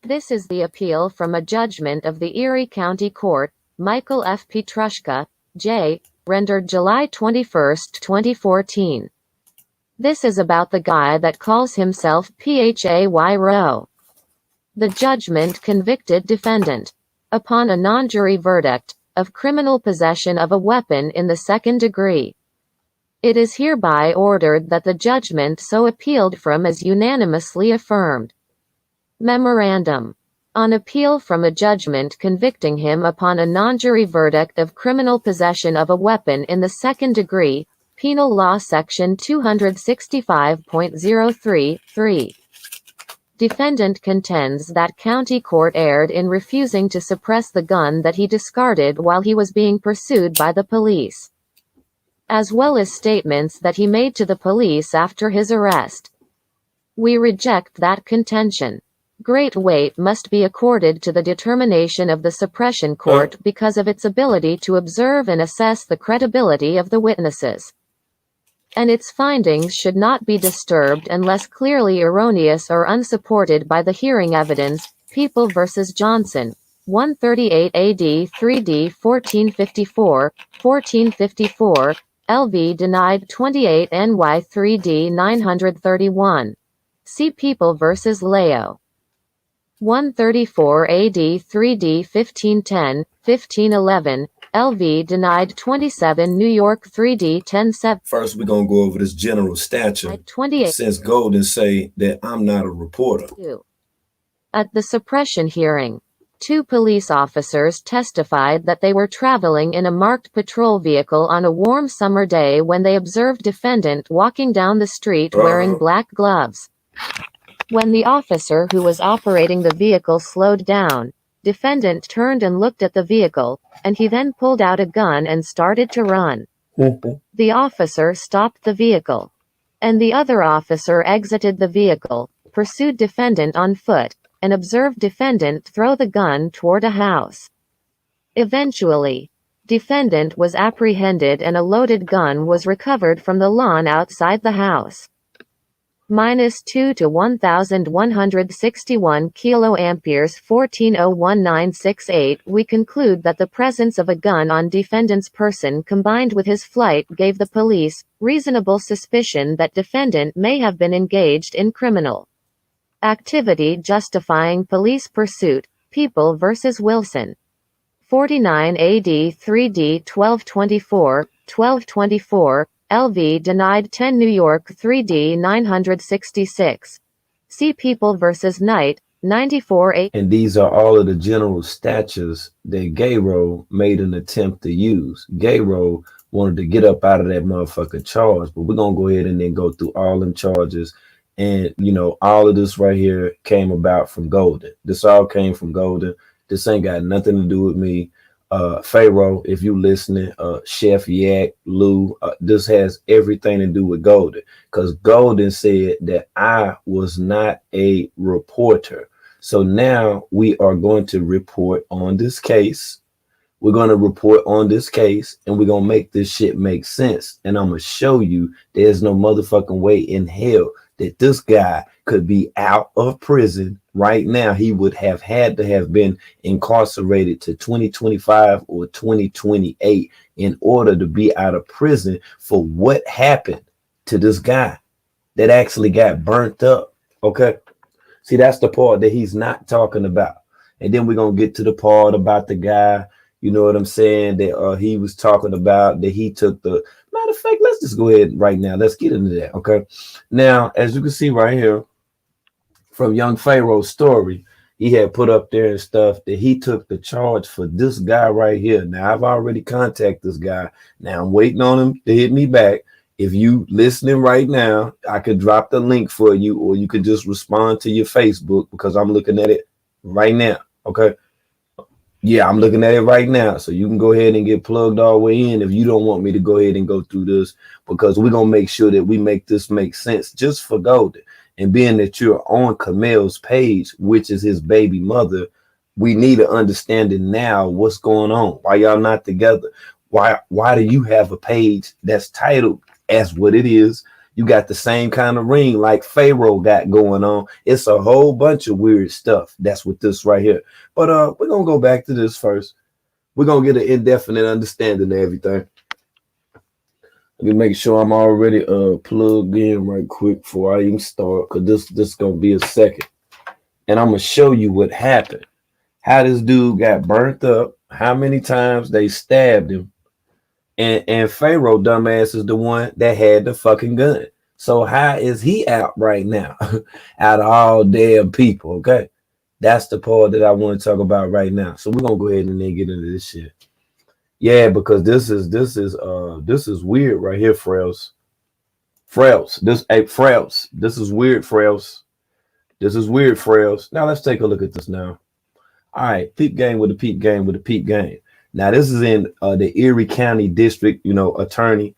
This is the appeal from a judgment of the Erie County Court, Michael F. Petrushka, J., rendered July 21, 2014. This is about the guy that calls himself Pharoah. The judgment convicted defendant, upon a non-jury verdict, of criminal possession of a weapon in the second degree. It is hereby ordered that the judgment so appealed from is unanimously affirmed. Memorandum. On appeal from a judgment convicting him upon a non-jury verdict of criminal possession of a weapon in the second degree, Penal Law Section 265.03(3). Defendant contends that county court erred in refusing to suppress the gun that he discarded while he was being pursued by the police, as well as statements that he made to the police after his arrest. We reject that contention. Great weight must be accorded to the determination of the suppression court because of its ability to observe and assess the credibility of the witnesses, and its findings should not be disturbed unless clearly erroneous or unsupported by the hearing evidence. People v. Johnson, 138 AD 3D 1454, 1454, LV denied 28 NY 3D 931. See People v. Leo, 134 AD 3D 1510, 1511, LV denied 27 New York 3D 107. First, we're going to go over this general stature, 28. since Golden say that I'm not a reporter. At the suppression hearing, 2 police officers testified that they were traveling in a marked patrol vehicle on a warm summer day when they observed defendant walking down the street wearing black gloves. When the officer who was operating the vehicle slowed down, defendant turned and looked at the vehicle, and he then pulled out a gun and started to run. The officer stopped the vehicle, and the other officer exited the vehicle, pursued defendant on foot, and observed defendant throw the gun toward a house. Eventually, defendant was apprehended and a loaded gun was recovered from the lawn outside the house. -2 to 1161 kiloamperes 1401-968. We conclude that the presence of a gun on defendant's person combined with his flight gave the police reasonable suspicion that defendant may have been engaged in criminal activity justifying police pursuit. People v. Wilson, 49 AD 3D 1224, 1224, LV denied 10 New York 3D 966. See People v. Knight, 94 8. And these are all of the general statutes that Gayro made an attempt to use. Gayro wanted to get up out of that motherfucking charge, but we're going to go ahead and then go through all them charges. And, you know, all of this right here came about from Golden. This all came from Golden. This ain't got nothing to do with me. Pharoah, if you listening, Chef Yak, Lou, this has everything to do with Golden, because Golden said that I was not a reporter. So now we are going to report on this case. We're going to report on this case, and we're going to make this shit make sense. And I'm going to show you there's no motherfucking way in hell that this guy could be out of prison right now. He would have had to have been incarcerated to 2025 or 2028 in order to be out of prison for what happened to this guy that actually got burnt up. Okay. See, that's the part that he's not talking about. And then we're going to get to the part about the guy, you know what I'm saying, that he was talking about, that he took the, matter of fact, let's just go ahead right now. Let's get into that. Okay. Now, as you can see right here from young Pharoah's story, he had put up there and stuff that he took the charge for this guy right here. Now, I've already contacted this guy. Now I'm waiting on him to hit me back. If you listening right now, I could drop the link for you, or you could just respond to your Facebook, because I'm looking at it right now. Okay. Yeah, I'm looking at it right now. So you can go ahead and get plugged all the way in if you don't want me to go ahead and go through this, because we're going to make sure that we make this make sense just for Golden. And being that you're on Kamel's page, which is his baby mother, we need to understand it now. What's going on? Why y'all not together? Why do you have a page that's titled as what it is? You got the same kind of ring like Pharaoh got going on. It's a whole bunch of weird stuff. That's what this right here. But we're gonna go back to this first. We're gonna get an indefinite understanding of everything. Let me make sure I'm already plugged in right quick before I even start, because this gonna be a second. And I'm gonna show you what happened. How this dude got burnt up, how many times they stabbed him. And Pharaoh dumbass is the one that had the fucking gun. So how is he out right now? Out of all damn people, okay? That's the part that I want to talk about right now. So we're gonna go ahead and then get into this shit. Yeah, because this is weird right here, Frails. Frails. Frails. This is weird, Frails. This is weird, Frails. Now let's take a look at this now. All right, peep game with a peep game with a peep game. Now this is in the Erie County District, attorney.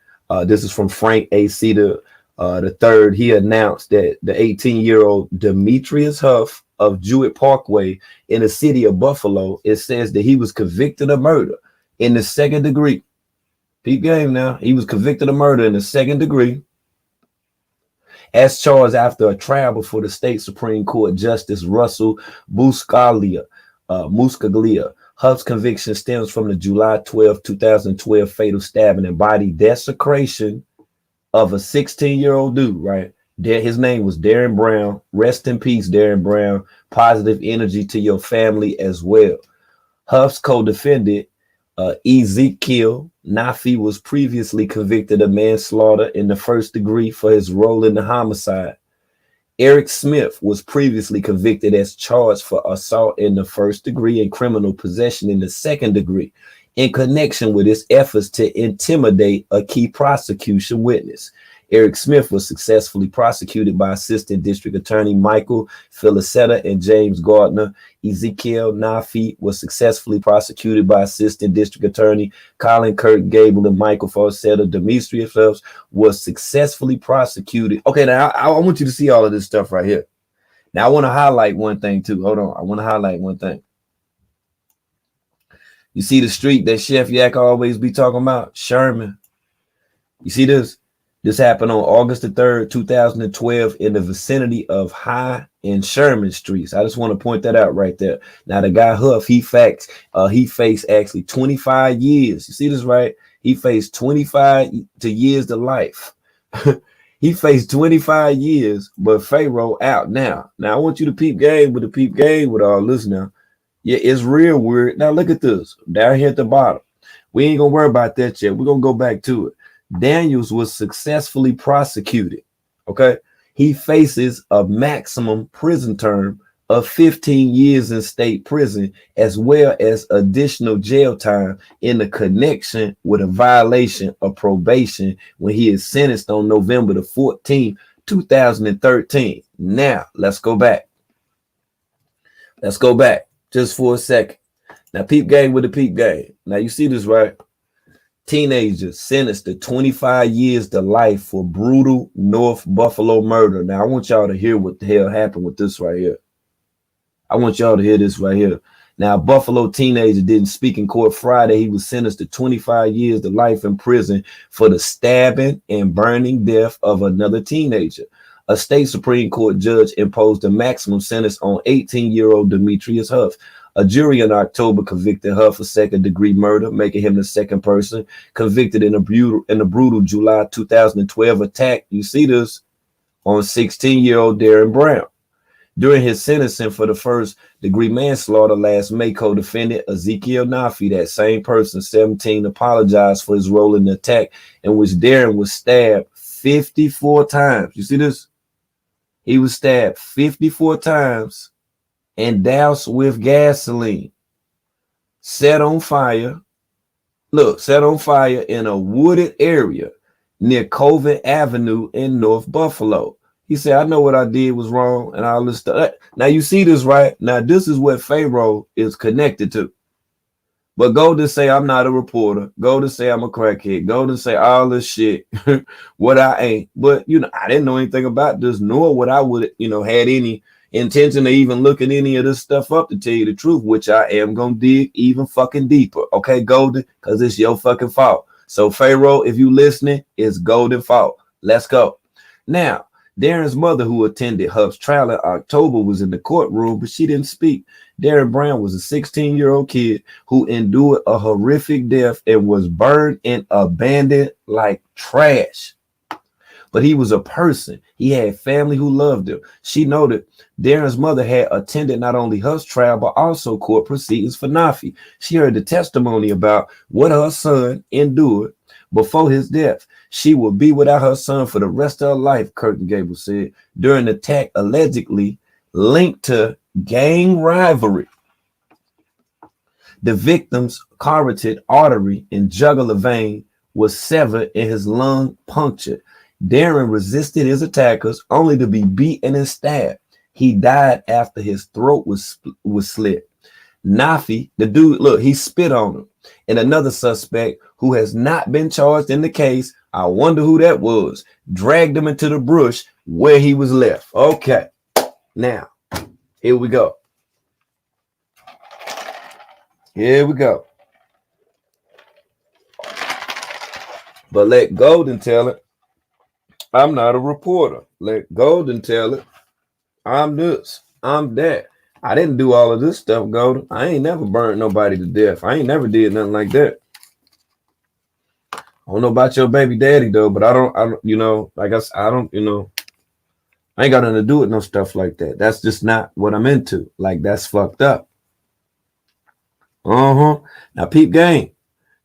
This is from Frank A. Cedar the third. He announced that the 18-year-old Demetrius Huff of Jewett Parkway in the city of Buffalo, it says that he was convicted of murder in the second degree. Peep game now. He was convicted of murder in the second degree, as charged after a trial before the state Supreme Court Justice Russell Muscaglia. Huff's conviction stems from the July 12, 2012 fatal stabbing and body desecration of a 16-year-old dude, right? His name was Darren Brown. Rest in peace, Darren Brown. Positive energy to your family as well. Huff's co-defendant, Ezekiel Nafi, was previously convicted of manslaughter in the first degree for his role in the homicide. Eric Smith was previously convicted as charged for assault in the first degree and criminal possession in the second degree in connection with his efforts to intimidate a key prosecution witness. Eric Smith was successfully prosecuted by Assistant District Attorney Michael Felicetta and James Gardner. Ezekiel Nafi was successfully prosecuted by Assistant District Attorney Colin Kirk Gable and Michael Felicetta. Demetrius Phelps was successfully prosecuted. Okay, now I want you to see all of this stuff right here. Now I want to highlight one thing too. Hold on. I want to highlight one thing. You see the street that Chef Yak always be talking about? Sherman. You see this? This happened on August the 3rd, 2012 in the vicinity of High and Sherman Streets. I just want to point that out right there. Now, the guy Huff, he faced actually 25 years. You see this, right? He faced 25 years to life. He faced 25 years, but Pharaoh out now. Now, I want you to peep game with all this now. Yeah, it's real weird. Now, look at this. Down here at the bottom. We ain't going to worry about that yet. We're going to go back to it. Daniels was successfully prosecuted. Okay. He faces a maximum prison term of 15 years in state prison, as well as additional jail time in the connection with a violation of probation when he is sentenced on November the 14th, 2013. Now, let's go back. Let's go back just for a second. Now, peep game with the peep game. Now, you see this, right? Teenager sentenced to 25 years to life for brutal North Buffalo murder. Now, I want y'all to hear what the hell happened with this right here. I want y'all to hear this right here. Now, a Buffalo teenager didn't speak in court Friday. He was sentenced to 25 years to life in prison for the stabbing and burning death of another teenager. A state Supreme Court judge imposed a maximum sentence on 18-year-old Demetrius Huff. A jury in October convicted Huff of second-degree murder, making him the second person convicted in a brutal July 2012 attack. You see this on 16-year-old Darren Brown. During his sentencing for the first-degree manslaughter last May, co-defendant Ezekiel Nafi, that same person, 17, apologized for his role in the attack in which Darren was stabbed 54 times. You see this? He was stabbed 54 times and doused with gasoline, set on fire in a wooded area near Coven Avenue in North Buffalo. He said, I know what I did was wrong and all this stuff. Now you see this, right? Now this is what Pharaoh is connected to. But go to say I'm not a reporter. Go to say I'm a crackhead. Go to say all this shit, what I ain't. But, I didn't know anything about this, nor what I would, had any intention to even look at any of this stuff up, to tell you the truth, which I am going to dig even fucking deeper. Okay, Golden, because it's your fucking fault. So, Pharaoh, if you listening, it's Golden fault. Let's go. Now, Darren's mother, who attended Huff's trial in October, was in the courtroom, but she didn't speak. Darren Brown was a 16-year-old kid who endured a horrific death and was burned and abandoned like trash. But he was a person. He had family who loved him. She noted Darren's mother had attended not only Huff's trial, but also court proceedings for Nafi. She heard the testimony about what her son endured before his death. She will be without her son for the rest of her life, Curtin Gable said, during an attack allegedly linked to gang rivalry. The victim's carotid artery and jugular vein was severed and his lung punctured. Darren resisted his attackers only to be beaten and stabbed. He died after his throat was slit. Nafi, the dude, look, he spit on him. And another suspect who has not been charged in the case, I wonder who that was, dragged him into the brush where he was left. Okay, now, here we go. Here we go. But let Golden tell it. I'm not a reporter. Let Golden tell it. I'm this. I'm that. I didn't do all of this stuff, Golden. I ain't never burned nobody to death. I ain't never did nothing like that. I don't know about your baby daddy though, but I don't, you know, like I don't, you know, I ain't got nothing to do with no stuff like that. That's just not what I'm into. Like, that's fucked up. Now peep game.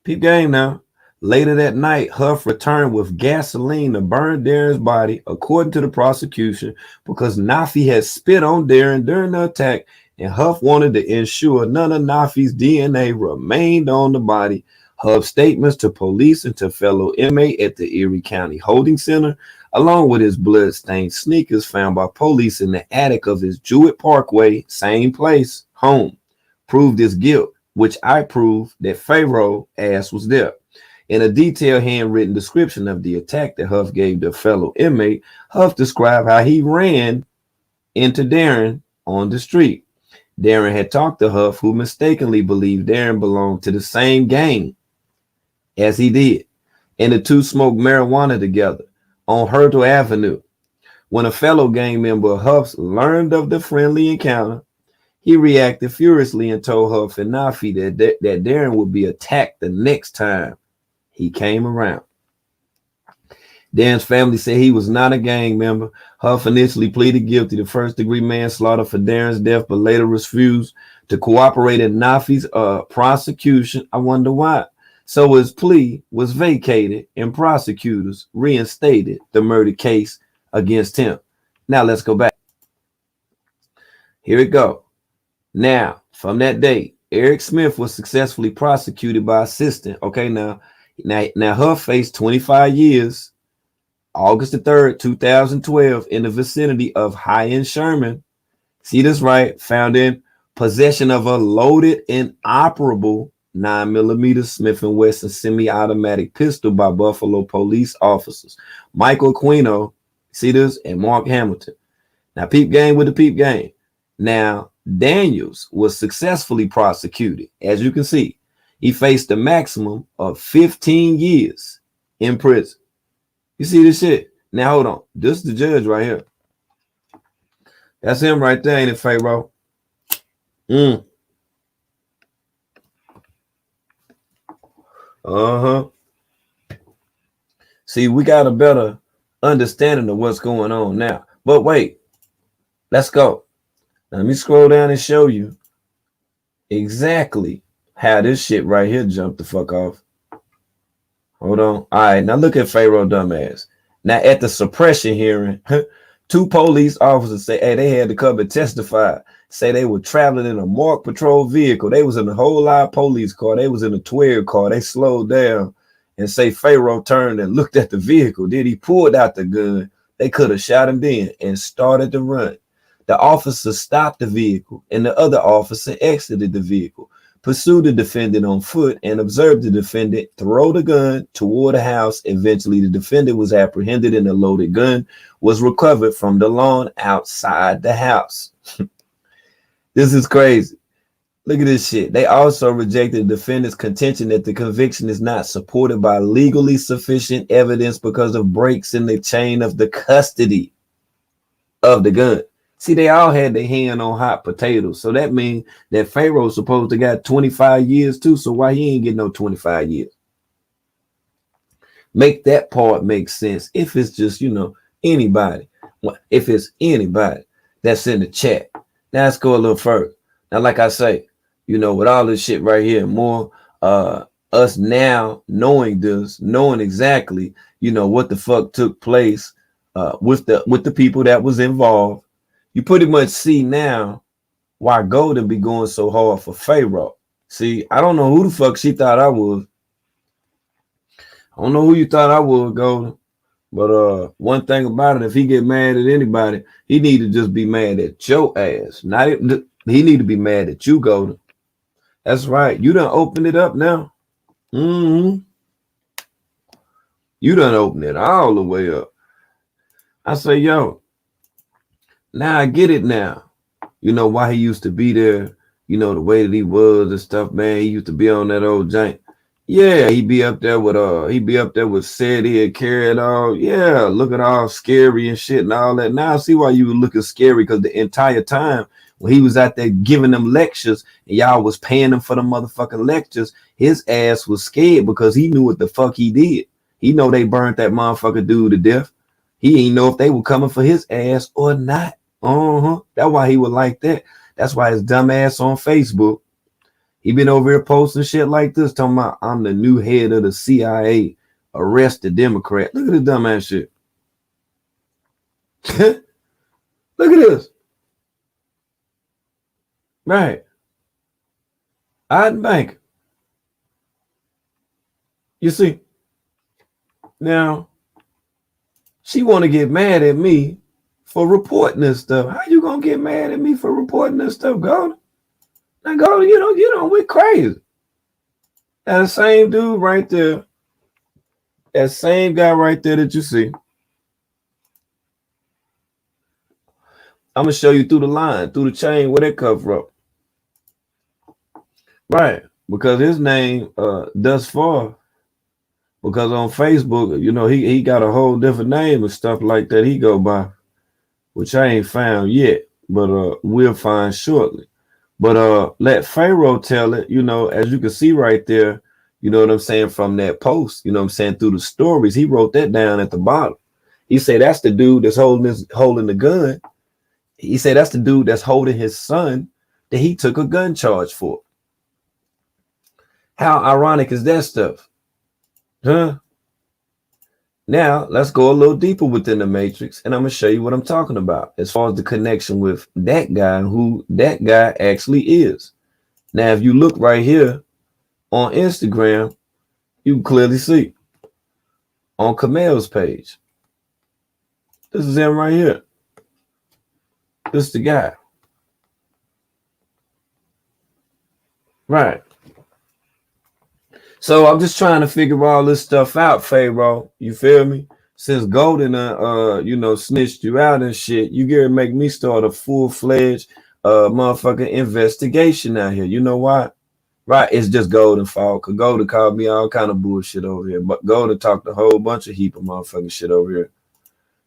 Peep game now. Later that night, Huff returned with gasoline to burn Darren's body, according to the prosecution, because Nafi had spit on Darren during the attack, and Huff wanted to ensure none of Nafi's DNA remained on the body. Huff's statements to police and to fellow inmate at the Erie County Holding Center, along with his blood-stained sneakers found by police in the attic of his Jewett Parkway, same place, home, proved his guilt, which I proved that Pharoah ass was there. In a detailed handwritten description of the attack that Huff gave the fellow inmate, Huff described how he ran into Darren on the street. Darren had talked to Huff, who mistakenly believed Darren belonged to the same gang as he did, and the two smoked marijuana together on Hurdle Avenue. When a fellow gang member of Huff's learned of the friendly encounter, he reacted furiously and told Huff and Nafi that Darren would be attacked the next time he came around. Darren's family said he was not a gang member. Huff initially pleaded guilty to first-degree manslaughter for Darren's death, but later refused to cooperate in Nafi's prosecution. I wonder why. So his plea was vacated and prosecutors reinstated the murder case against him. Now let's go back. Here we go. Now, from that date, Eric Smith was successfully prosecuted by assistant. Okay, now Huff faced 25 years, August the 3rd, 2012, in the vicinity of High and Sherman. See this right? Found in possession of a loaded and operable 9mm Smith & Wesson semi-automatic pistol by Buffalo police officers Michael Aquino, see this, and Mark Hamilton. Now peep game with the peep game. Now Daniels was successfully prosecuted. As you can see, he faced a maximum of 15 years in prison. You see this shit? Now hold on. This is the judge right here. That's him right there, ain't it, Pharoah? See, we got a better understanding of what's going on now. But wait, let's go. Now, let me scroll down and show you exactly how this shit right here jumped the fuck off. Hold on. All right, now look at Pharoah dumbass. Now at the suppression hearing, two police officers say, hey, they had to come and testify. Say they were traveling in a marked patrol vehicle. They was in a whole lot of police car. They was in a 12 car. They slowed down and say Pharoah turned and looked at the vehicle. Then he pulled out the gun. They could have shot him then and started to run. The officer stopped the vehicle and the other officer exited the vehicle, pursued the defendant on foot, and observed the defendant throw the gun toward the house. Eventually, the defendant was apprehended and the loaded gun was recovered from the lawn outside the house. This is crazy. Look at this shit. They also rejected the defendant's contention that the conviction is not supported by legally sufficient evidence because of breaks in the chain of the custody of the gun. See, they all had their hand on hot potatoes. So that means that Pharoah's supposed to got 25 years too. So why he ain't getting no 25 years? Make that part make sense. If it's just, anybody. If it's anybody that's in the chat. Now let's go a little further. Now, like I say, with all this shit right here, more us now knowing this, knowing exactly, what the fuck took place with the people that was involved. You pretty much see now why Golden be going so hard for Pharoah. See, I don't know who the fuck she thought I was. I don't know who you thought I was, Golden. But one thing about it, if he get mad at anybody, he need to just be mad at your ass. He need to be mad at you, Golden. That's right. You done opened it up now. You done opened it all the way up. I say, yo, now I get it now. You know why he used to be there, the way that he was and stuff, man. He used to be on that old giant. Yeah, he be up there with Sadie and Carrie and all. Yeah, looking all scary and shit and all that. Now I see why you were looking scary, because the entire time when he was out there giving them lectures and y'all was paying him for the motherfucking lectures, his ass was scared because he knew what the fuck he did. He know they burnt that motherfucker dude to death. He ain't know if they were coming for his ass or not. That's why he was like that. That's why his dumb ass on Facebook, he been over here posting shit like this, talking about I'm the new head of the CIA, arrest the Democrat. Look at this dumb ass shit. Look at this. Right. Isnt Bank. You see, now she want to get mad at me for reporting this stuff. How you gonna get mad at me for reporting this stuff, Golden? Now, Golden, we're crazy. That same dude right there, that same guy right there that you see, I'm gonna show you through the line, through the chain, where that come from. Right, because his name, thus far, because on Facebook, he got a whole different name and stuff like that he go by, which I ain't found yet, but we'll find shortly. But let Pharoah tell it, as you can see right there, you know what I'm saying, from that post, through the stories, he wrote that down at the bottom. He said that's the dude that's holding the gun. He said that's the dude that's holding his son that he took a gun charge for. How ironic is that stuff? Huh? Now, let's go a little deeper within the matrix, and I'm going to show you what I'm talking about as far as the connection with that guy and who that guy actually is. Now, if you look right here on Instagram, you can clearly see on Kamel's page. This is him right here. This is the guy. Right. So I'm just trying to figure all this stuff out, Pharoah. You feel me? Since Golden, snitched you out and shit, you gotta make me start a full-fledged motherfucking investigation out here. You know why? Right, it's just Golden fault. Cause Golden called me all kind of bullshit over here. But Golden talked a whole bunch of heap of motherfucking shit over here.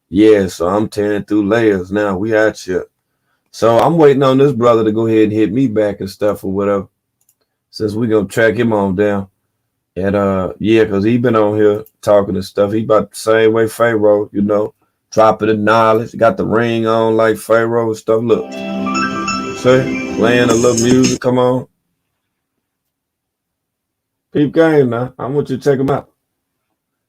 Yeah, so I'm tearing through layers now. We out here. So I'm waiting on this brother to go ahead and hit me back and stuff or whatever. Since we gonna track him on down. And yeah, because he been on here talking and stuff. He about the same way Pharoah, dropping the knowledge, got the ring on like Pharoah and stuff. Look, see, playing a little music. Come on, peep game now. I want you to check him out.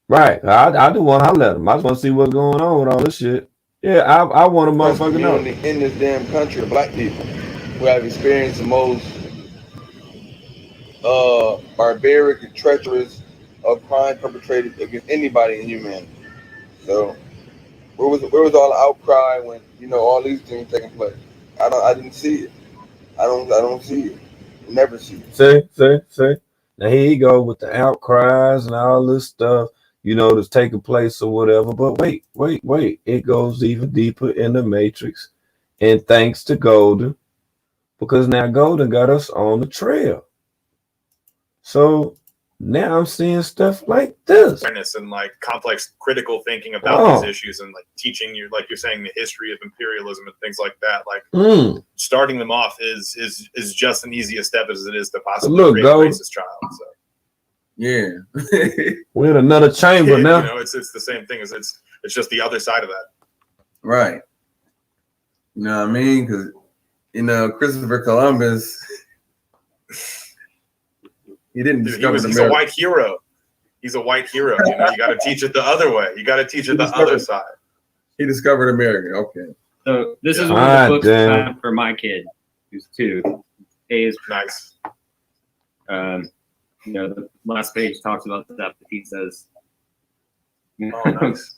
Right, I do want to holler at him. I just want to see what's going on with all this shit. Yeah, I want to motherfucking know. In this damn country of black people who have experienced the most barbaric and treacherous of crime perpetrated against anybody in humanity. So where was all the outcry when all these things taking place? I didn't see it. I don't see it. Never see it. See. Now here you go with the outcries and all this stuff, that's taking place or whatever. But wait. It goes even deeper in the matrix. And thanks to Golden, because now Golden got us on the trail. So now I'm seeing stuff like this. And like complex critical thinking about these issues, and like teaching you, like you're saying, the history of imperialism and things like that. Like starting them off is just an easy a step as it is to possibly create a racist child. So. Yeah. We're in another chamber now. You know, it's the same thing as it's just the other side of that. Right. You know what I mean? Because, you know, Christopher Columbus, he didn't discover he's a white hero. He's a white hero. You know, you got to teach it the other way. You got to teach it the other side. He discovered America. Okay. So this is one of the books I have for my kid, who's 2. Is nice. You know, the last page talks about stuff that he says. Oh, nice.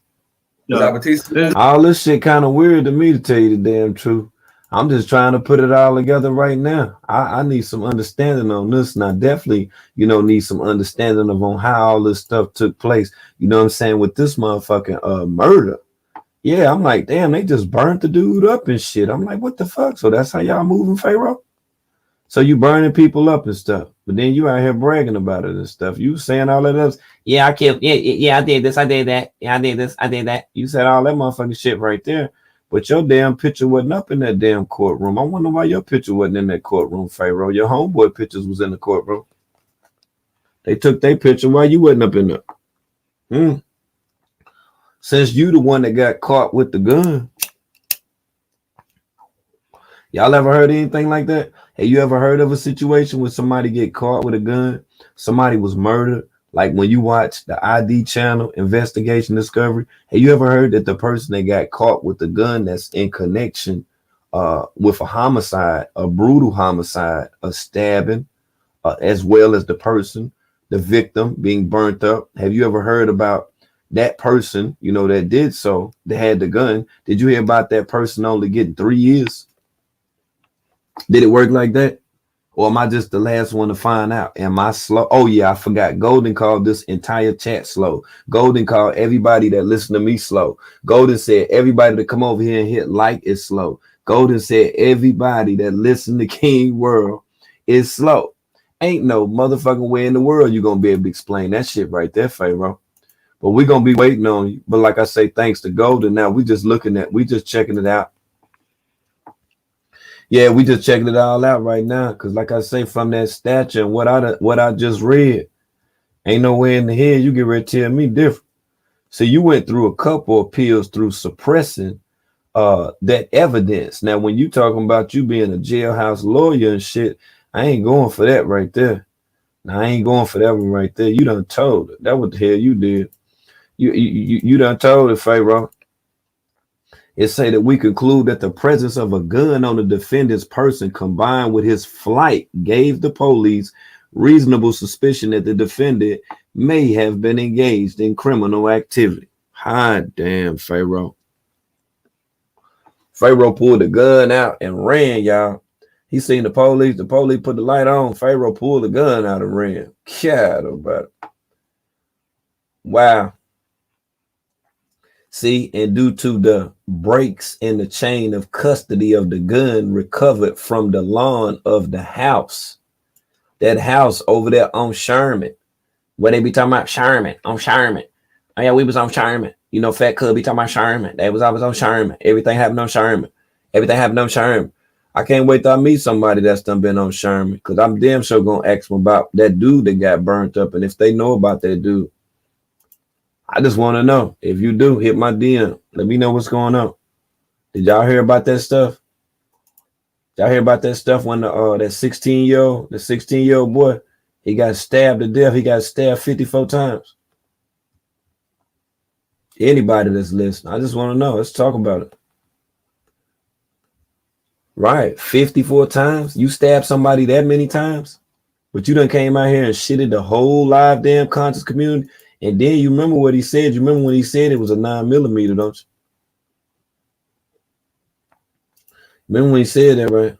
All this shit kind of weird to me, to tell you the damn truth. I'm just trying to put it all together right now. I need some understanding on this, and I definitely, you know, need some understanding of on how all this stuff took place. You know what I'm saying? With this motherfucking murder. Yeah, I'm like, damn, they just burnt the dude up and shit. I'm like, what the fuck? So that's how y'all moving, Pharaoh? So you burning people up and stuff, but then you out here bragging about it and stuff. You saying all that else. Yeah, I killed. Yeah, I did this. I did that. Yeah, I did this. I did that. You said all that motherfucking shit right there. But your damn picture wasn't up in that damn courtroom. I wonder why your picture wasn't in that courtroom, Pharaoh. Your homeboy pictures was in the courtroom. They took their picture while you wasn't up in there. Since you the one that got caught with the gun. Y'all ever heard anything like that? Have you ever heard of a situation where somebody get caught with a gun? Somebody was murdered? Like when you watch the ID channel, Investigation Discovery, have you ever heard that the person that got caught with the gun that's in connection with a homicide, a brutal homicide, a stabbing, as well as the victim being burnt up? Have you ever heard about that person, you know, that did so, that had the gun? Did you hear about that person only getting 3 years? Did it work like that? Or am I just the last one to find out? Am I slow? Oh, yeah, I forgot. Golden called this entire chat slow. Golden called everybody that listened to me slow. Golden said everybody that come over here and hit like is slow. Golden said everybody that listened to King World is slow. Ain't no motherfucking way in the world you're going to be able to explain that shit right there, Pharaoh. But we're going to be waiting on you. But like I say, thanks to Golden, now we just checking it out. Yeah, we just checking it all out right now. Cause like I say, from that stature and what I just read, ain't no way in the head you get ready to tell me different. So you went through a couple of appeals through suppressing that evidence. Now, when you talking about you being a jailhouse lawyer and shit, I ain't going for that right there. Now I ain't going for that one right there. You done told it. That what the hell you did. You done told it, Pharaoh. It say that we conclude that the presence of a gun on the defendant's person combined with his flight gave the police reasonable suspicion that the defendant may have been engaged in criminal activity. Hot damn, Pharaoh. Pharaoh pulled the gun out and ran, y'all. He seen the police put the light on. Pharaoh pulled the gun out and ran. God about it. Wow. See, and due to the breaks in the chain of custody of the gun recovered from the lawn of the house, that house over there on Sherman, where they be talking about Sherman, on Sherman. Oh yeah, we was on Sherman. You know, Fat Cub be talking about Sherman. I was on Sherman. Everything happened on Sherman. Everything happened on Sherman. I can't wait till I meet somebody that's done been on Sherman, because I'm damn sure gonna ask them about that dude that got burnt up, and if they know about that dude. I just want to know. If you do, hit my DM. Let me know what's going on. Did y'all hear about that stuff? Y'all hear about that stuff when that 16-year-old boy, he got stabbed to death. He got stabbed 54 times. Anybody that's listening, I just want to know. Let's talk about it. Right, 54 times. You stabbed somebody that many times, but you done came out here and shitted the whole live damn conscious community. And then you remember what he said. You remember when he said it was a 9mm, don't you? Remember when he said that, right?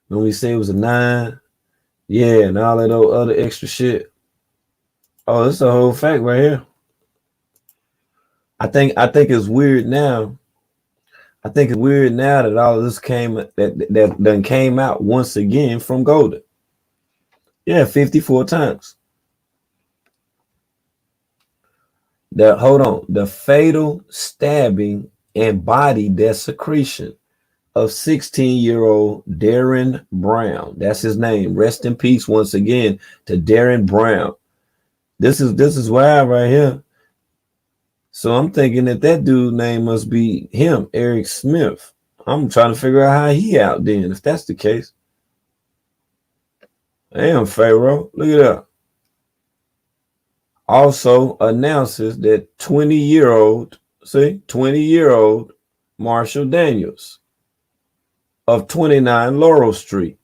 When we said it was a 9, yeah, and all that other extra shit. Oh, that's a whole fact right here. I think it's weird now. I think it's weird now that all of this that done came out once again from Golden. Yeah, 54 times. The fatal stabbing and body desecration of 16-year-old Darren Brown. That's his name. Rest in peace once again to Darren Brown. This is wild right here. So I'm thinking that dude's name must be him, Eric Smith. I'm trying to figure out how he out then, if that's the case. Damn, Pharoah, look at that. Also announces that 20-year-old Marshall Daniels of 29 Laurel Street.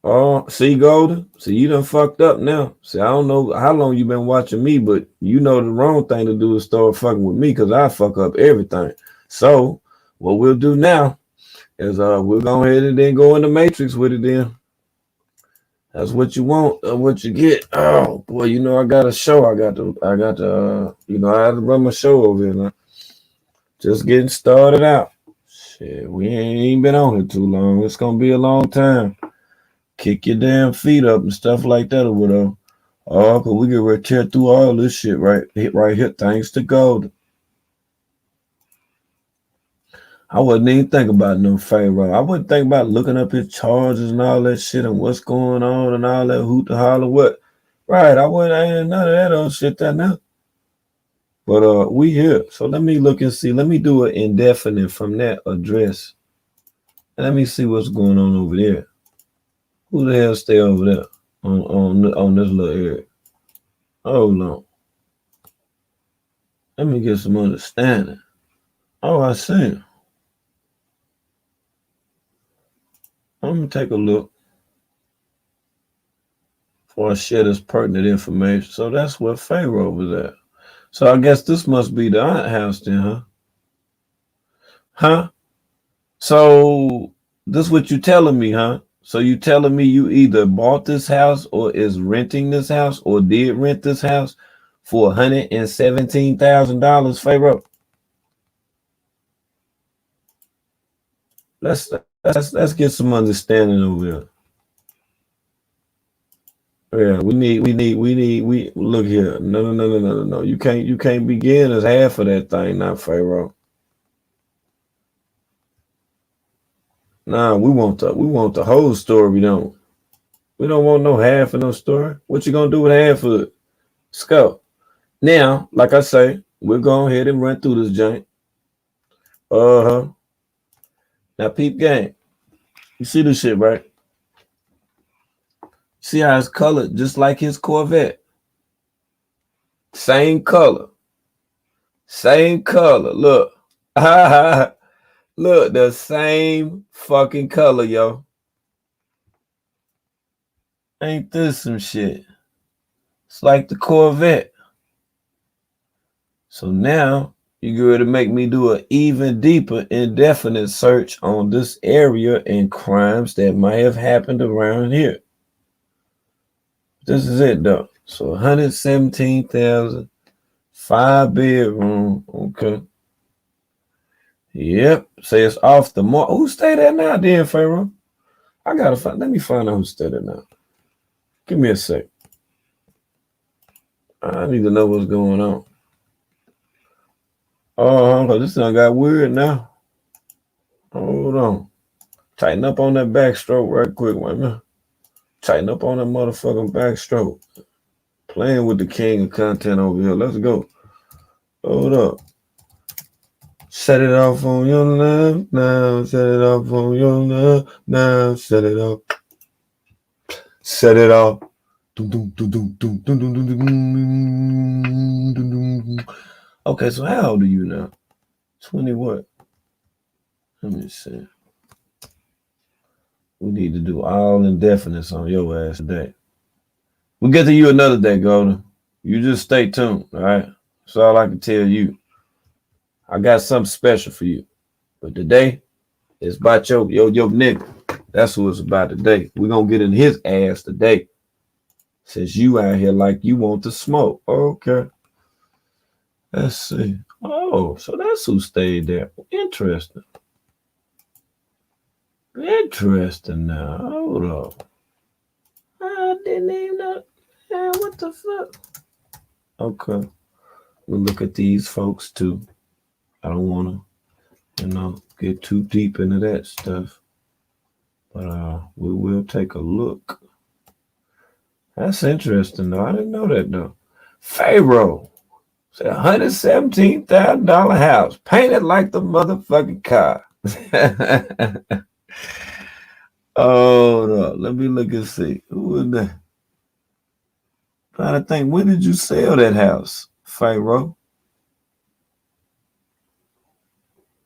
Oh, see, Golden? See, you done fucked up now. See, I don't know how long you been watching me, but you know the wrong thing to do is start fucking with me because I fuck up everything. So, what we'll do now is we'll go ahead and then go in the Matrix with it then. That's what you want, what you get. Oh, boy, you know, I got a show. I got to, I had to run my show over here now. Just getting started out. Shit, we ain't been on here too long. It's going to be a long time. Kick your damn feet up and stuff like that or whatever. Oh, cause we get ready to tear through all this shit right here, thanks to Golden. I wouldn't even think about no Pharoah. I wouldn't think about looking up his charges and all that shit and what's going on and all that hoot to holler what. Right, I ain't none of that old shit that now. But we here. So let me look and see. Let me do an indefinite from that address. And let me see what's going on over there. Who the hell stay over there on this little area? Hold on. Let me get some understanding. Oh, I see him. I'm going to take a look before I share this pertinent information. So that's where Pharoah was at. So I guess this must be the aunt house then, huh? Huh? So this is what you telling me, huh? So you telling me you either bought this house or is renting this house or did rent this house for $117,000, Pharoah? Let's get some understanding over here. Yeah, we look here. No. You can't begin as half of that thing now, Pharoah. Nah, we want the whole story, we don't. We don't want no half of no story. What you gonna do with half of it? Let's go. Now, like I say, we'll go ahead and run through this joint. Now, peep game. You see this shit, right? See how it's colored just like his Corvette. Same color. Look. Look, the same fucking color, yo. Ain't this some shit? It's like the Corvette. So now you're going to make me do an even deeper, indefinite search on this area and crimes that might have happened around here. This is it, though. So 117,000, 5-bedroom. Okay. Yep. Say it's off the mark. Who stay there now, then, Pharoah? I gotta find. Let me find out who stay there now. Give me a sec. I need to know what's going on. Oh, this thing got weird now. Hold on. Tighten up on that backstroke right quick, man. Tighten up on that motherfucking backstroke. Playing with the king of content over here. Let's go. Hold up. Set it off on your left now. Set it off on your left now. Set it off. Set it off. Okay, so how old are you now? 20 what? Let me see. We need to do all indefinites on your ass today. We'll get to you another day, Golden. You just stay tuned, all right? That's all I can tell you. I got something special for you. But today, it's about your nigga. That's who it's about today. We're going to get in his ass today. Since you out here like you want to smoke. Okay. Let's see. Oh, so that's who stayed there. Interesting. Interesting now. Hold up. I didn't even know. Man, what the fuck? Okay. We'll look at these folks too. I don't want to, get too deep into that stuff. But we will take a look. That's interesting though. I didn't know that though. Pharaoh. It's a $117,000 house. Painted like the motherfucking car. Oh no. Let me look and see. Who was that? Trying to think, when did you sell that house, Pharaoh?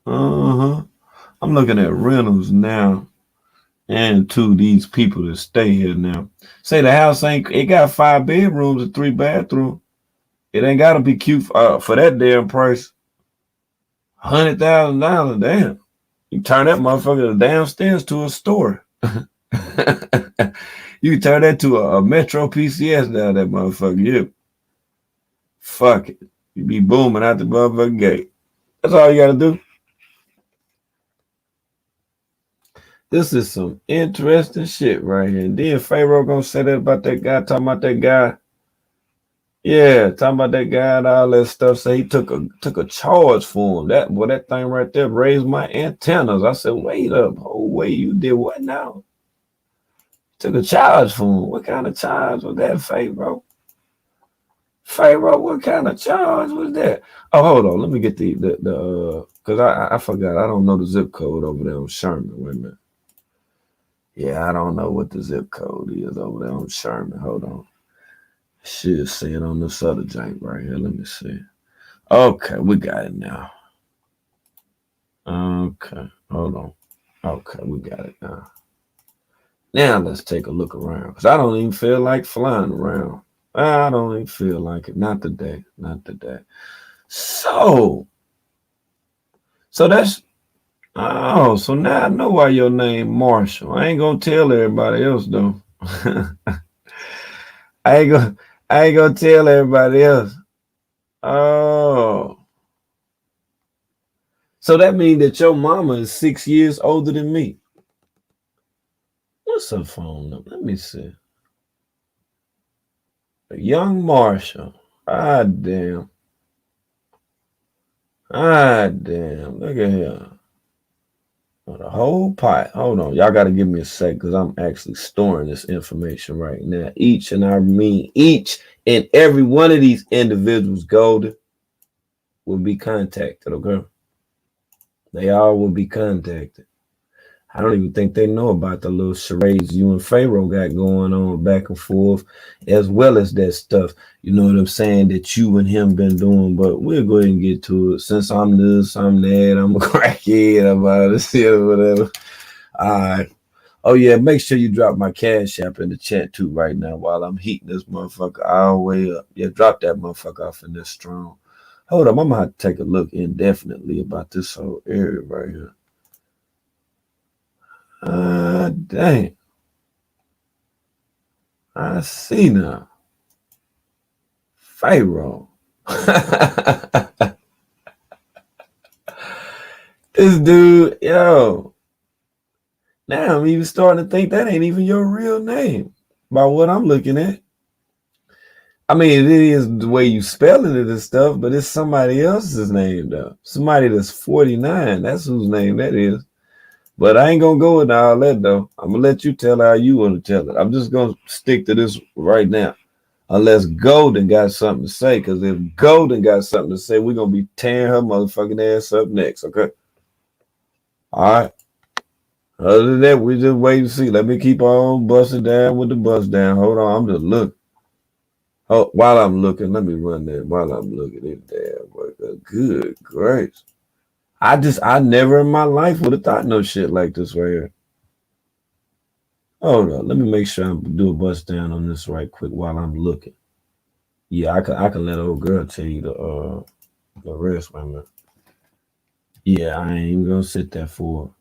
Uh-huh. I'm looking at rentals now. And to these people that stay here now. Say the house it got 5 bedrooms and 3 bathrooms. It ain't gotta be cute for that damn price. $100,000, damn. You turn that motherfucker downstairs to a store. You can turn that to a Metro PCS now, that motherfucker. Yeah. Fuck it. You be booming out the motherfucking gate. That's all you gotta do. This is some interesting shit right here. And then Pharaoh gonna say that about that guy, talking about that guy. Yeah, talking about that guy and all that stuff. So he took a charge for him. That thing right there raised my antennas. I said, wait up, oh wait, you did what now? Took a charge for him. What kind of charge was that, Pharaoh? Pharaoh, what kind of charge was that? Oh, hold on. Let me get the because I forgot. I don't know the zip code over there on Sherman. Wait a minute. Yeah, I don't know what the zip code is over there on Sherman. Hold on. Should see it on this other joint right here. Let me see. Okay, we got it now. Okay, hold on. Okay, we got it now. Now let's take a look around. Because I don't even feel like flying around. I don't even feel like it. Not today. Not today. So that's so now I know why your name Marshall. I ain't gonna tell everybody else though. I ain't gonna tell everybody else. Oh. So that means that your mama is 6 years older than me. What's her phone number? Let me see. Young Marshall. Ah damn. Look at here. The whole pot. Hold on. Y'all got to give me a sec because I'm actually storing this information right now. Each and every one of these individuals, Golden, will be contacted, okay? They all will be contacted. I don't even think they know about the little charades you and Pharaoh got going on back and forth, as well as that stuff, you know what I'm saying, that you and him been doing. But we'll go ahead and get to it. Since I'm this, I'm that, I'm a crackhead, I'm out of shit or whatever. All right. Oh, yeah, make sure you drop my Cash App in the chat, too, right now while I'm heating this motherfucker all the way up. Yeah, drop that motherfucker off in this strong. Hold up, I'm going to have to take a look indefinitely about this whole area right here. Dang. I see now. Pharaoh. This dude, yo. Now I'm even starting to think that ain't even your real name by what I'm looking at. I mean, it is the way you spelling it and stuff, but it's somebody else's name, though. Somebody that's 49. That's whose name that is. But I ain't going to go into all that, though. I'm going to let you tell how you want to tell it. I'm just going to stick to this right now. Unless Golden got something to say. Because if Golden got something to say, we're going to be tearing her motherfucking ass up next, okay? All right. Other than that, we just wait and see. Let me keep on busting down with the bust down. Hold on. I'm just looking. Oh, while I'm looking, let me run that. While I'm looking at damn work. Good grace. I never in my life would have thought no shit like this right here. Hold on, let me make sure I do a bust down on this right quick while I'm looking. Yeah, I can let old girl tell you the rest, man. Yeah, I ain't even gonna sit there for her.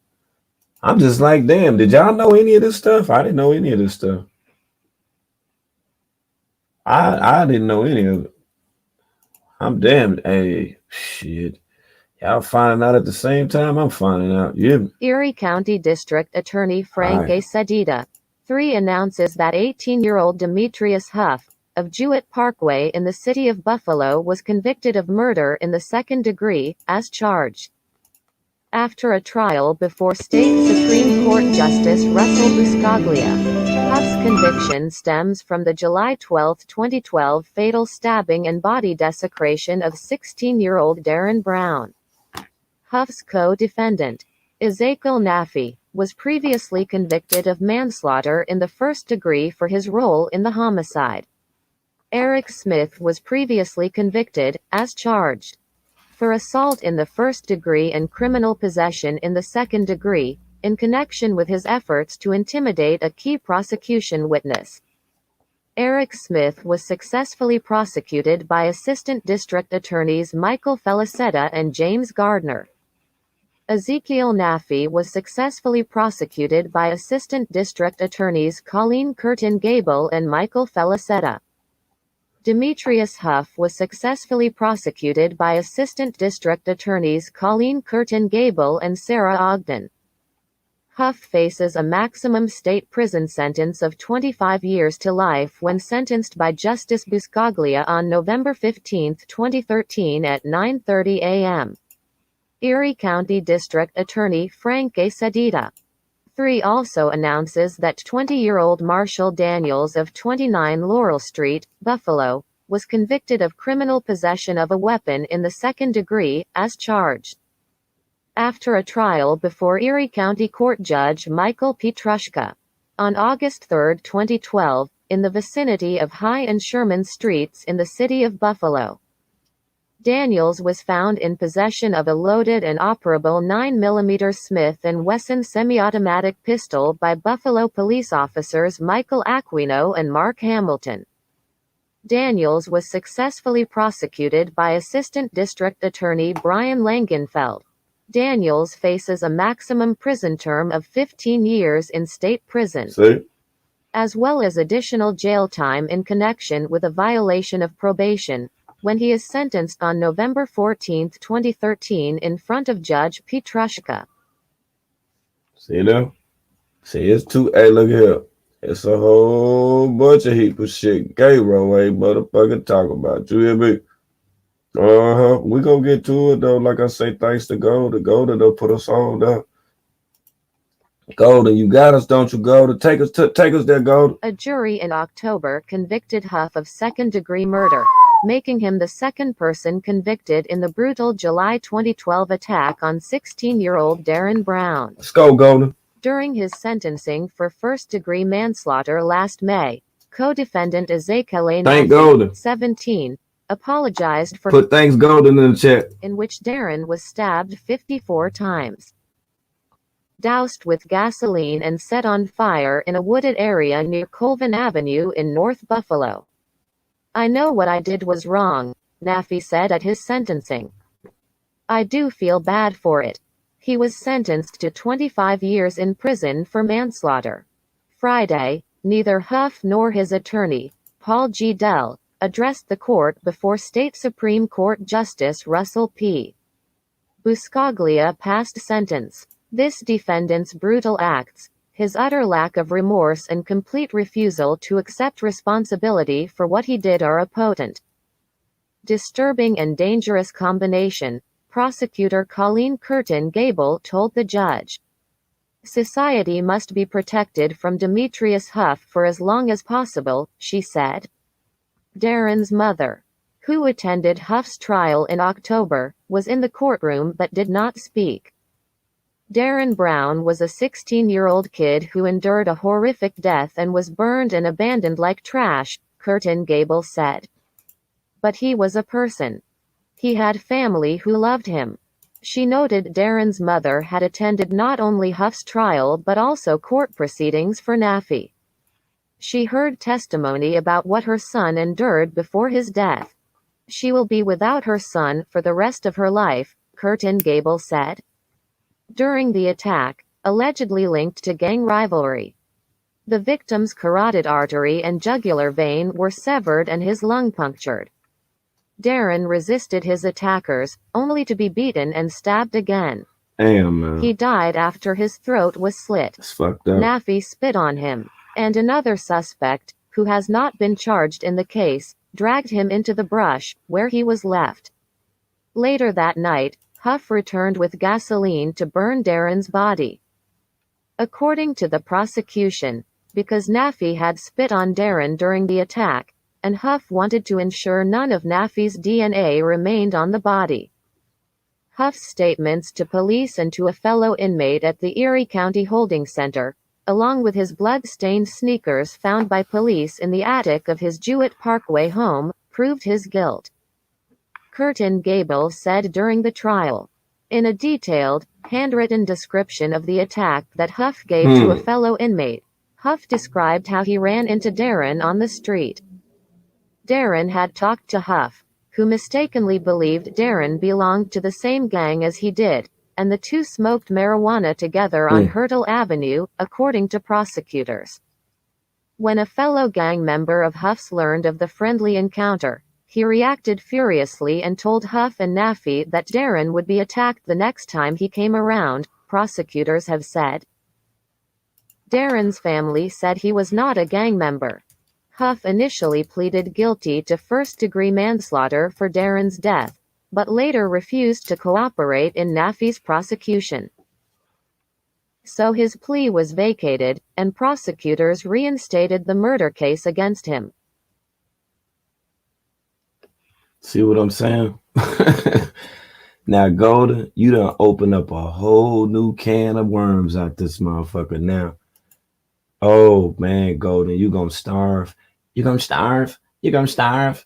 I'm just like, damn, did y'all know any of this stuff? I didn't know any of this stuff. I didn't know any of it. I'm damned. Hey, shit. Y'all finding out at the same time I'm finding out. Yeah. Erie County District Attorney Frank A. Sedita, 3 announces that 18-year-old Demetrius Huff, of Jewett Parkway in the city of Buffalo was convicted of murder in the second degree, as charged. After a trial before State Supreme Court Justice Russell Buscaglia, Huff's conviction stems from the July 12, 2012 fatal stabbing and body desecration of 16-year-old Darren Brown. Huff's co-defendant, Ezekiel Naffy, was previously convicted of manslaughter in the first degree for his role in the homicide. Eric Smith was previously convicted, as charged, for assault in the first degree and criminal possession in the second degree, in connection with his efforts to intimidate a key prosecution witness. Eric Smith was successfully prosecuted by Assistant District Attorneys Michael Felicetta and James Gardner. Ezekiel Naffy was successfully prosecuted by Assistant District Attorneys Colleen Curtin Gable and Michael Felicetta. Demetrius Huff was successfully prosecuted by Assistant District Attorneys Colleen Curtin Gable and Sarah Ogden. Huff faces a maximum state prison sentence of 25 years to life when sentenced by Justice Buscaglia on November 15, 2013 at 9:30 a.m. Erie County District Attorney Frank A. Sedita, 3 also announces that 20-year-old Marshall Daniels of 29 Laurel Street, Buffalo, was convicted of criminal possession of a weapon in the second degree, as charged. After a trial before Erie County Court Judge Michael Petrushka, on August 3, 2012, in the vicinity of High and Sherman Streets in the city of Buffalo, Daniels was found in possession of a loaded and operable 9mm Smith & Wesson semi-automatic pistol by Buffalo police officers Michael Aquino and Mark Hamilton. Daniels was successfully prosecuted by Assistant District Attorney Brian Langenfeld. Daniels faces a maximum prison term of 15 years in state prison, as well as additional jail time in connection with a violation of probation, when he is sentenced on November 14, 2013 in front of Judge Petrushka. See now? See, it's too, hey, look here. It's a whole bunch of heap of shit Gayro ain't motherfucking talk about. You hear me? We gonna get to it though. Like I say, thanks to Golden. Golden they'll put us on though. Golden, you got us, don't you, Golden? Take us there, Golden. A jury in October convicted Huff of second-degree murder, making him the second person convicted in the brutal July 2012 attack on 16-year-old Darren Brown. Let's go, Golden. During his sentencing for first-degree manslaughter last May, co-defendant Ezekiel Naffy, 17, apologized for put thanks Golden in the chat, in which Darren was stabbed 54 times, doused with gasoline and set on fire in a wooded area near Colvin Avenue in North Buffalo. "I know what I did was wrong," Naffy said at his sentencing. "I do feel bad for it." He was sentenced to 25 years in prison for manslaughter. Friday, neither Huff nor his attorney, Paul G. Dell, addressed the court before State Supreme Court Justice Russell P. Buscaglia passed sentence. This defendant's brutal acts, his utter lack of remorse and complete refusal to accept responsibility for what he did are a potent, disturbing and dangerous combination, prosecutor Colleen Curtin Gable told the judge. Society must be protected from Demetrius Huff for as long as possible, she said. Darren's mother, who attended Huff's trial in October, was in the courtroom but did not speak. Darren Brown was a 16-year-old kid who endured a horrific death and was burned and abandoned like trash, Curtin Gable said. But he was a person. He had family who loved him. She noted Darren's mother had attended not only Huff's trial but also court proceedings for Naffy. She heard testimony about what her son endured before his death. She will be without her son for the rest of her life, Curtin Gable said. During the attack, allegedly linked to gang rivalry, the victim's carotid artery and jugular vein were severed and his lung punctured. Darren resisted his attackers, only to be beaten and stabbed again. Damn, man. He died after his throat was slit. It's fucked up. Nafi spit on him, and another suspect, who has not been charged in the case, dragged him into the brush, where he was left. Later that night, Huff returned with gasoline to burn Darren's body. According to the prosecution, because Nafi had spit on Darren during the attack, and Huff wanted to ensure none of Nafi's DNA remained on the body. Huff's statements to police and to a fellow inmate at the Erie County Holding Center, along with his blood-stained sneakers found by police in the attic of his Jewett Parkway home, proved his guilt. Curtin Gable said during the trial, in a detailed, handwritten description of the attack that Huff gave to a fellow inmate, Huff described how he ran into Darren on the street. Darren had talked to Huff, who mistakenly believed Darren belonged to the same gang as he did, and the two smoked marijuana together on Hurtle Avenue, according to prosecutors. When a fellow gang member of Huff's learned of the friendly encounter, he reacted furiously and told Huff and Nafi that Darren would be attacked the next time he came around, prosecutors have said. Darren's family said he was not a gang member. Huff initially pleaded guilty to first-degree manslaughter for Darren's death, but later refused to cooperate in Nafi's prosecution. So his plea was vacated, and prosecutors reinstated the murder case against him. See what I'm saying? Now, Golden, you done open up a whole new can of worms out this motherfucker now. Oh, man, Golden, you gonna starve. You gonna starve? You gonna starve?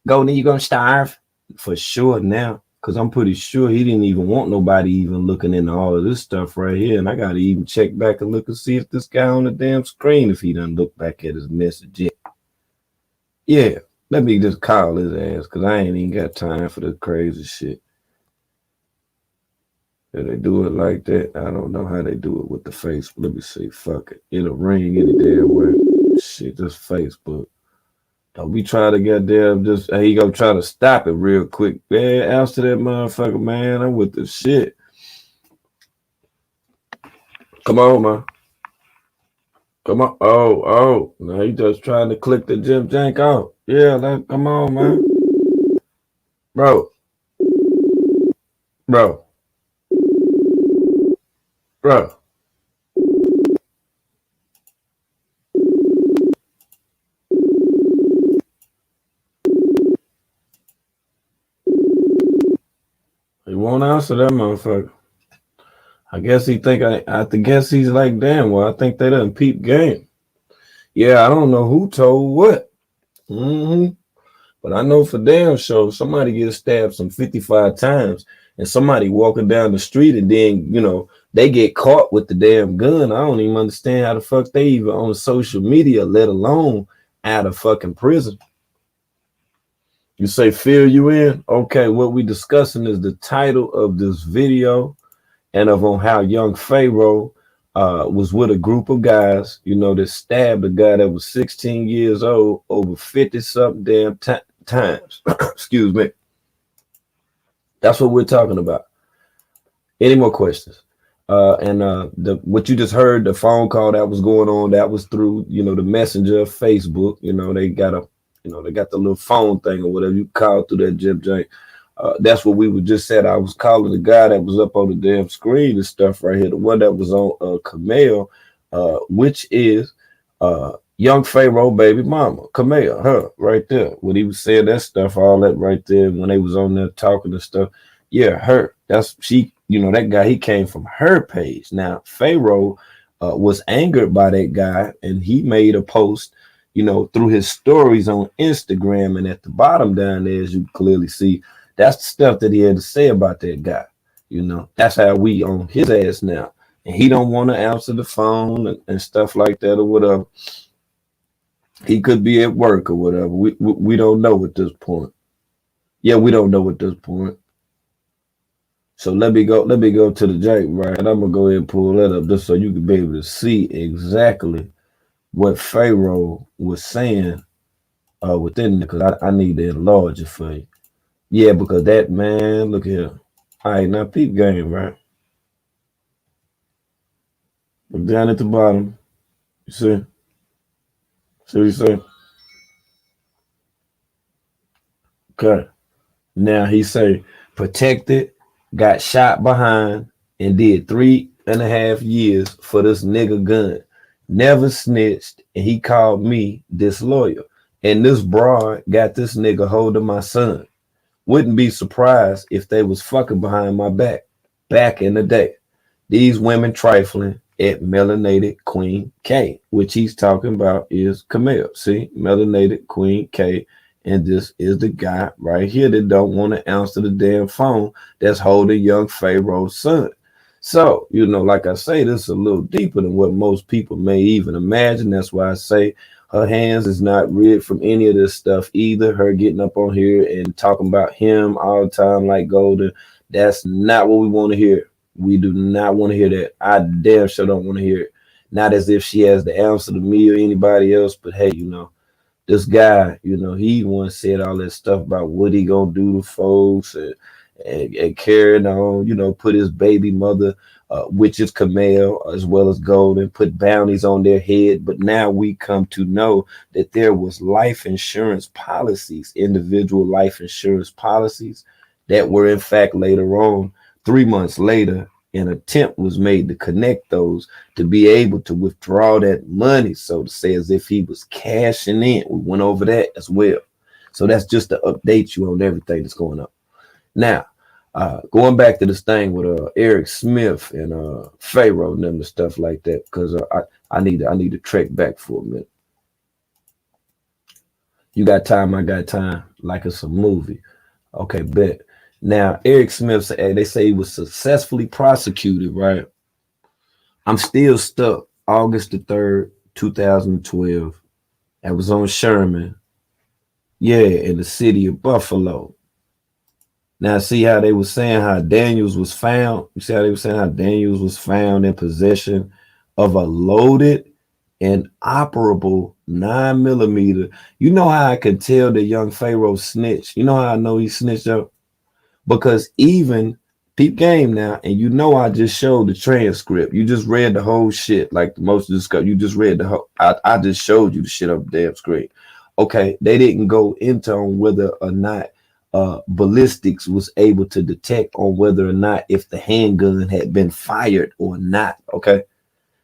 Golden, you gonna starve? For sure now, because I'm pretty sure he didn't even want nobody even looking into all of this stuff right here. And I got to even check back and look and see if this guy on the damn screen, if he done look back at his message yet. Yeah, let me just call his ass, because I ain't even got time for the crazy shit. If they do it like that, I don't know how they do it with the face. Let me see. Fuck it. It'll ring any damn way. Shit, just Facebook. Don't be trying to get there. Just he gonna try to stop it real quick. Man, answer that motherfucker, man. I'm with the shit. Come on, man. Come on. Oh. Now he just trying to click the Jim Jank out. Yeah, come on, man. Bro. He won't answer that motherfucker. I guess he think I guess he's like, damn, well, I think they done peep game. Yeah, I don't know who told what. But I know for damn sure somebody gets stabbed some 55 times and somebody walking down the street and then, they get caught with the damn gun. I don't even understand how the fuck they even on social media, let alone out of fucking prison. You say, fill you in? Okay, what we discussing is the title of this video and on how young Pharoah was with a group of guys, that stabbed a guy that was 16 years old over 50-something damn times. Excuse me. That's what we're talking about. Any more questions? What you just heard, the phone call that was going on, that was through, the messenger of Facebook. They got they got the little phone thing or whatever you call through that Jim Jank. That's what we were just said. I was calling the guy that was up on the damn screen and stuff right here. The one that was on Camille, which is young Pharoah baby mama, Camille, her right there. When he was saying that stuff, all that right there, when they was on there talking and stuff. Yeah, her. That's she. That guy, he came from her page. Now, Pharoah was angered by that guy, and he made a post, through his stories on Instagram. And at the bottom down there, as you clearly see, that's the stuff that he had to say about that guy. That's how we on his ass now. And he don't want to answer the phone and stuff like that or whatever. He could be at work or whatever. We don't know at this point. Yeah, we don't know at this point. So let me go to the Jake, right? And I'm gonna go ahead and pull that up just so you can be able to see exactly what Pharoah was saying within, because I need to enlarge it for you. Yeah, because that man, look here. All right, now peep game, right? Look down at the bottom. You see? See what you say? Okay. Now he say protected, got shot behind, and did 3.5 years for this nigga gun. Never snitched, and he called me disloyal. And this broad got this nigga holding my son. Wouldn't be surprised if they was fucking behind my back in the day. These women trifling at melanated Queen K, which he's talking about is Camille. See, melanated Queen K, and this is the guy right here that don't want to answer the damn phone that's holding young Pharaoh's son. So, like I say, this is a little deeper than what most people may even imagine. That's why I say her hands is not rid from any of this stuff either. Her getting up on here and talking about him all the time like Golden. That's not what we want to hear. We do not want to hear that. I damn sure don't want to hear it. Not as if she has the answer to me or anybody else, but hey, this guy, he once said all that stuff about what he gonna do to folks and carrying on, put his baby mother, which is Camille, as well as Golden, put bounties on their head. But now we come to know that there was life insurance policies, individual life insurance policies that were in fact later on, 3 months later, an attempt was made to connect those to be able to withdraw that money, so to say, as if he was cashing in. We went over that as well. So that's just to update you on everything that's going on. Now, going back to this thing with Eric Smith and Pharoah and them and stuff like that, because I need to trek back for a minute. You got time, I got time, like it's a movie. Okay, bet. Now, Eric Smith, they say he was successfully prosecuted, right? I'm still stuck. August the 3rd, 2012. I was on Sherman. Yeah, in the city of Buffalo. Now, see how they were saying how Daniels was found? You see how they were saying how Daniels was found in possession of a loaded and operable 9mm. You know how I could tell the young Pharaoh snitched? You know how I know he snitched up? Because even peep game now, and I just showed the transcript. You just read the whole shit, like the most discussed. You just read the whole. I just showed you the shit up the damn screen. Okay, they didn't go into on whether or not ballistics was able to detect on whether or not if the handgun had been fired or not. Okay,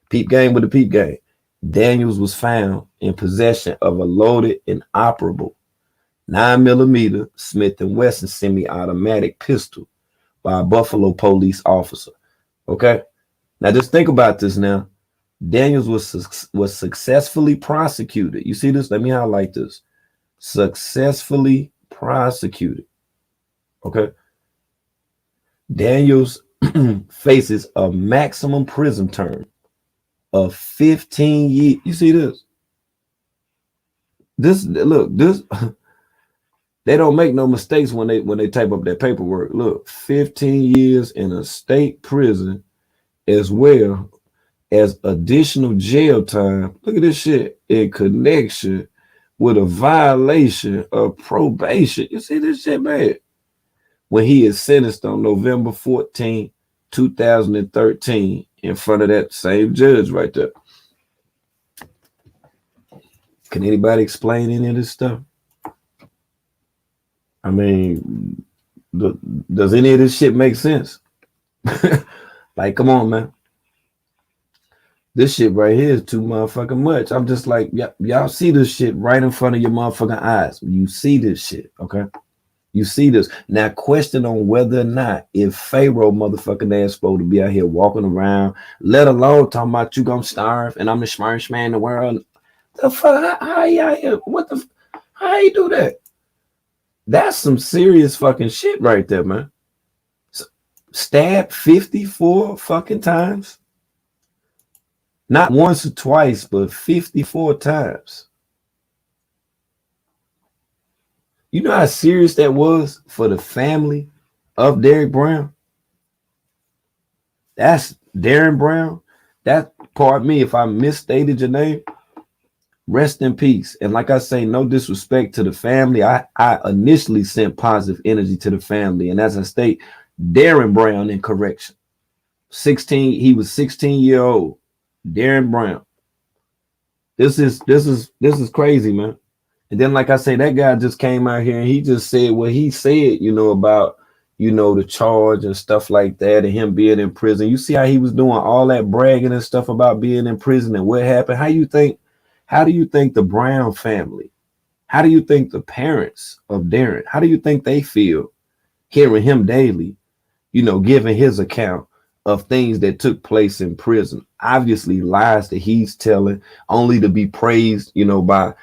peep game with the peep game. Daniels was found in possession of a loaded and operable 9mm Smith & Wesson semi-automatic pistol by a Buffalo police officer. Okay, now just think about this. Now, Daniels was successfully prosecuted. You see this? Let me highlight this. Successfully prosecuted. Okay, Daniels faces a maximum prison term of 15 years. You see this? This. They don't make no mistakes when they type up their paperwork. Look, 15 years in a state prison, as well as additional jail time. Look at this shit in connection with a violation of probation. You see this shit, man? When he is sentenced on November 14, 2013, in front of that same judge right there. Can anybody explain any of this stuff? I mean, does any of this shit make sense? Like, come on, man. This shit right here is too motherfucking much. I'm just like, y'all see this shit right in front of your motherfucking eyes. You see this shit, okay? You see this. Now, question on whether or not if Pharaoh motherfucking ass supposed to be out here walking around, let alone talking about you gonna starve and I'm the smartest man in the world. The fuck? How you out here? How you do that? That's some serious fucking shit right there, man. Stabbed 54 fucking times. Not once or twice, but 54 times. You know how serious that was for the family of Derek Brown? That's Darren Brown. That, pardon me if I misstated your name. Rest in peace. And like I say, no disrespect to the family. I initially sent positive energy to the family. And as I state, Darren Brown in correction. 16, he was 16-year-old. Darren Brown. This is crazy, man. And then, like I say, that guy just came out here and he just said what he said, about, the charge and stuff like that, and him being in prison. You see how he was doing all that bragging and stuff about being in prison and what happened? How do you think the Brown family, how do you think the parents of Darren, how do you think they feel hearing him daily, giving his account of things that took place in prison? Obviously lies that he's telling, only to be praised, by,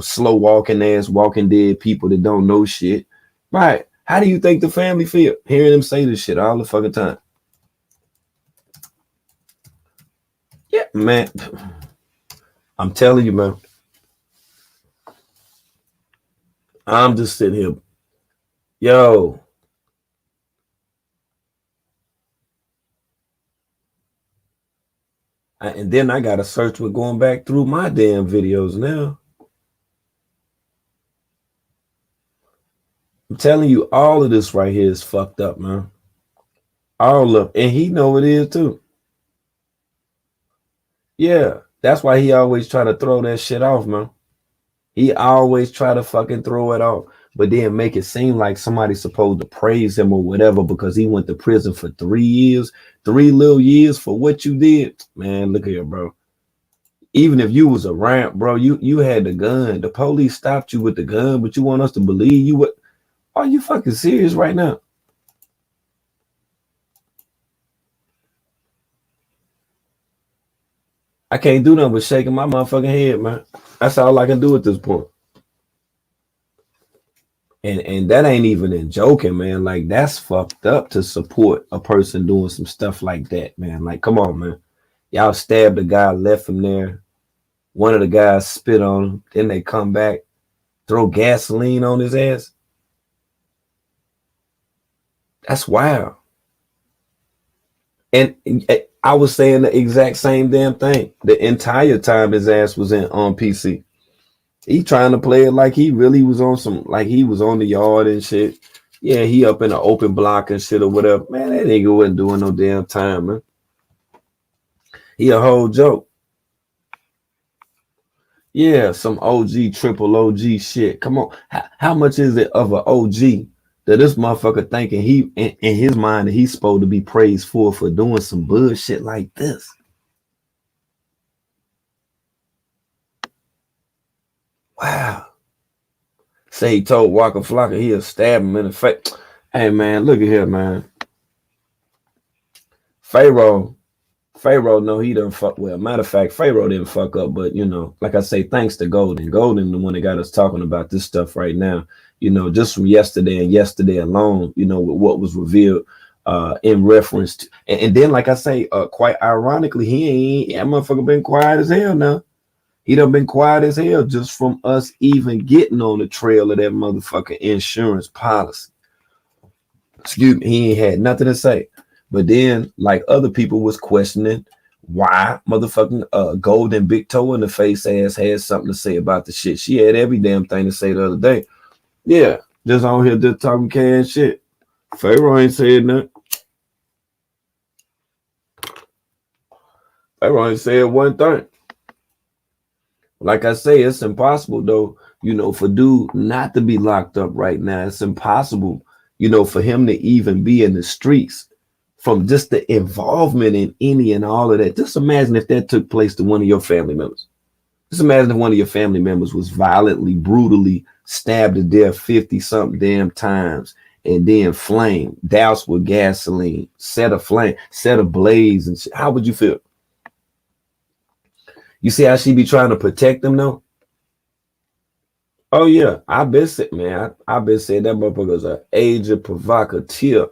slow walking ass, walking dead people that don't know shit. Right. How do you think the family feel hearing him say this shit all the fucking time? Yeah, man. I'm telling you, man. I'm just sitting here. Yo. And then I got to search with going back through my damn videos now. I'm telling you, all of this right here is fucked up, man. All of, and he know it is too. Yeah, that's why he always try to throw that shit off, man. He always try to fucking throw it off, but then make it seem like somebody's supposed to praise him or whatever because he went to prison for 3 years, 3 little years for what you did. Man, look here, bro. Even if you was around, bro, you had the gun. The police stopped you with the gun, but you want us to believe you would? Are you fucking serious right now? I can't do nothing but shaking my motherfucking head, man. That's all I can do at this point. And that ain't even in joking, man. Like, that's fucked up to support a person doing some stuff like that, man. Like, come on, man. Y'all stabbed a guy, left him there. One of the guys spit on him. Then they come back, throw gasoline on his ass. That's wild. And I was saying the exact same damn thing the entire time his ass was on PC. He trying to play it like he really was on some, like he was on the yard and shit. Yeah, he up in an open block and shit or whatever. Man, that nigga wasn't doing no damn time, man. He a whole joke. Yeah, some OG, triple OG shit. Come on. How much is it of an OG that this motherfucker thinking he, in his mind, that he's supposed to be praised for doing some bullshit like this? Wow. Say he told Waka Flocka he'll stab him in the face. Hey, man, look at here, man. Pharoah, no, he done fuck. Well, matter of fact, Pharoah didn't fuck up, but, like I say, thanks to Golden. Golden, the one that got us talking about this stuff right now, just from yesterday and yesterday alone, with what was revealed in reference to. And then, like I say, quite ironically, that motherfucker been quiet as hell now. He done been quiet as hell just from us even getting on the trail of that motherfucking insurance policy. Excuse me, he ain't had nothing to say. But then, like other people was questioning why motherfucking Golden Big Toe in the face ass had something to say about the shit. She had every damn thing to say the other day. Yeah, just on here just talking cash shit. Pharoah ain't said nothing. Pharoah ain't said one thing. Like I say, it's impossible though, for dude not to be locked up right now. It's impossible, for him to even be in the streets from just the involvement in any and all of that. Just imagine if that took place to one of your family members. Just imagine if one of your family members was violently, brutally stabbed to death 50-something damn times and then flamed, doused with gasoline, set ablaze and shit. How would you feel? You see how she be trying to protect them though? Oh yeah, I been said, man, I been saying that motherfucker's an agent provocateur.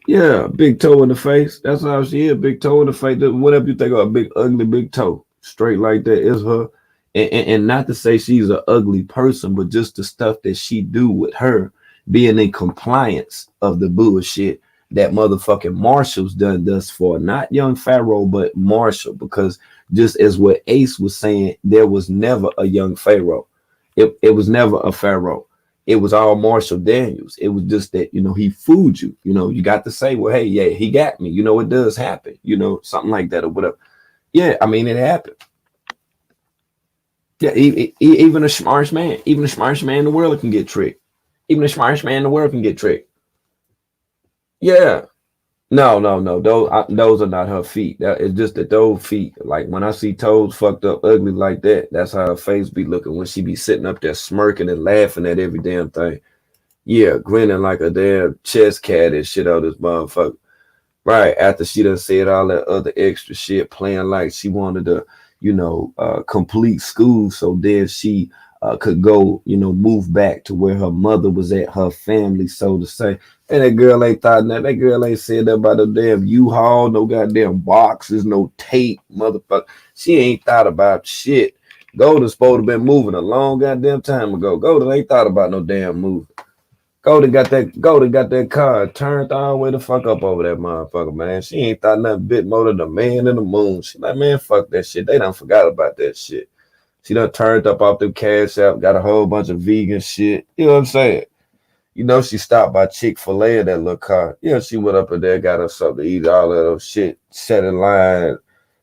Yeah, big toe in the face. That's how she is, big toe in the face. Whatever you think of a big ugly big toe, straight like that is her. And not to say she's an ugly person, but just the stuff that she do with her being in compliance of the bullshit that motherfucking Marshall's done thus far. Not young Pharoah, but Marshall, because Just as what Ace was saying, there was never a young Pharaoh. It was never a Pharaoh. It was all Marshall Daniels. It was just that, he fooled you. You got to say, well, hey, yeah, he got me. It does happen, something like that or whatever. Yeah, I mean, it happened. Yeah, even a smartest man, in the world can get tricked. Even the smartest man in the world can get tricked. Yeah. No. Those are not her feet. It's just that those feet, like when I see toes fucked up ugly like that, that's how her face be looking when she be sitting up there smirking and laughing at every damn thing. Yeah, grinning like a damn chest cat and shit out this motherfucker. Right, after she done said all that other extra shit, playing like she wanted to, complete school so then she could go, move back to where her mother was at, her family, so to say. And that girl ain't thought that. That girl ain't said that about no damn U-Haul, no goddamn boxes, no tape, motherfucker. She ain't thought about shit. Golden's supposed to have been moving a long goddamn time ago. Golden ain't thought about no damn moving. Golden got that car turned all the way the fuck up over that motherfucker, man. She ain't thought nothing bit more than the man in the moon. She like, man, fuck that shit. They done forgot about that shit. She done turned up off them cash out, got a whole bunch of vegan shit. You know what I'm saying? She stopped by Chick-fil-A in that little car. Yeah, she went up in there, got her something to eat, all of those shit, set in line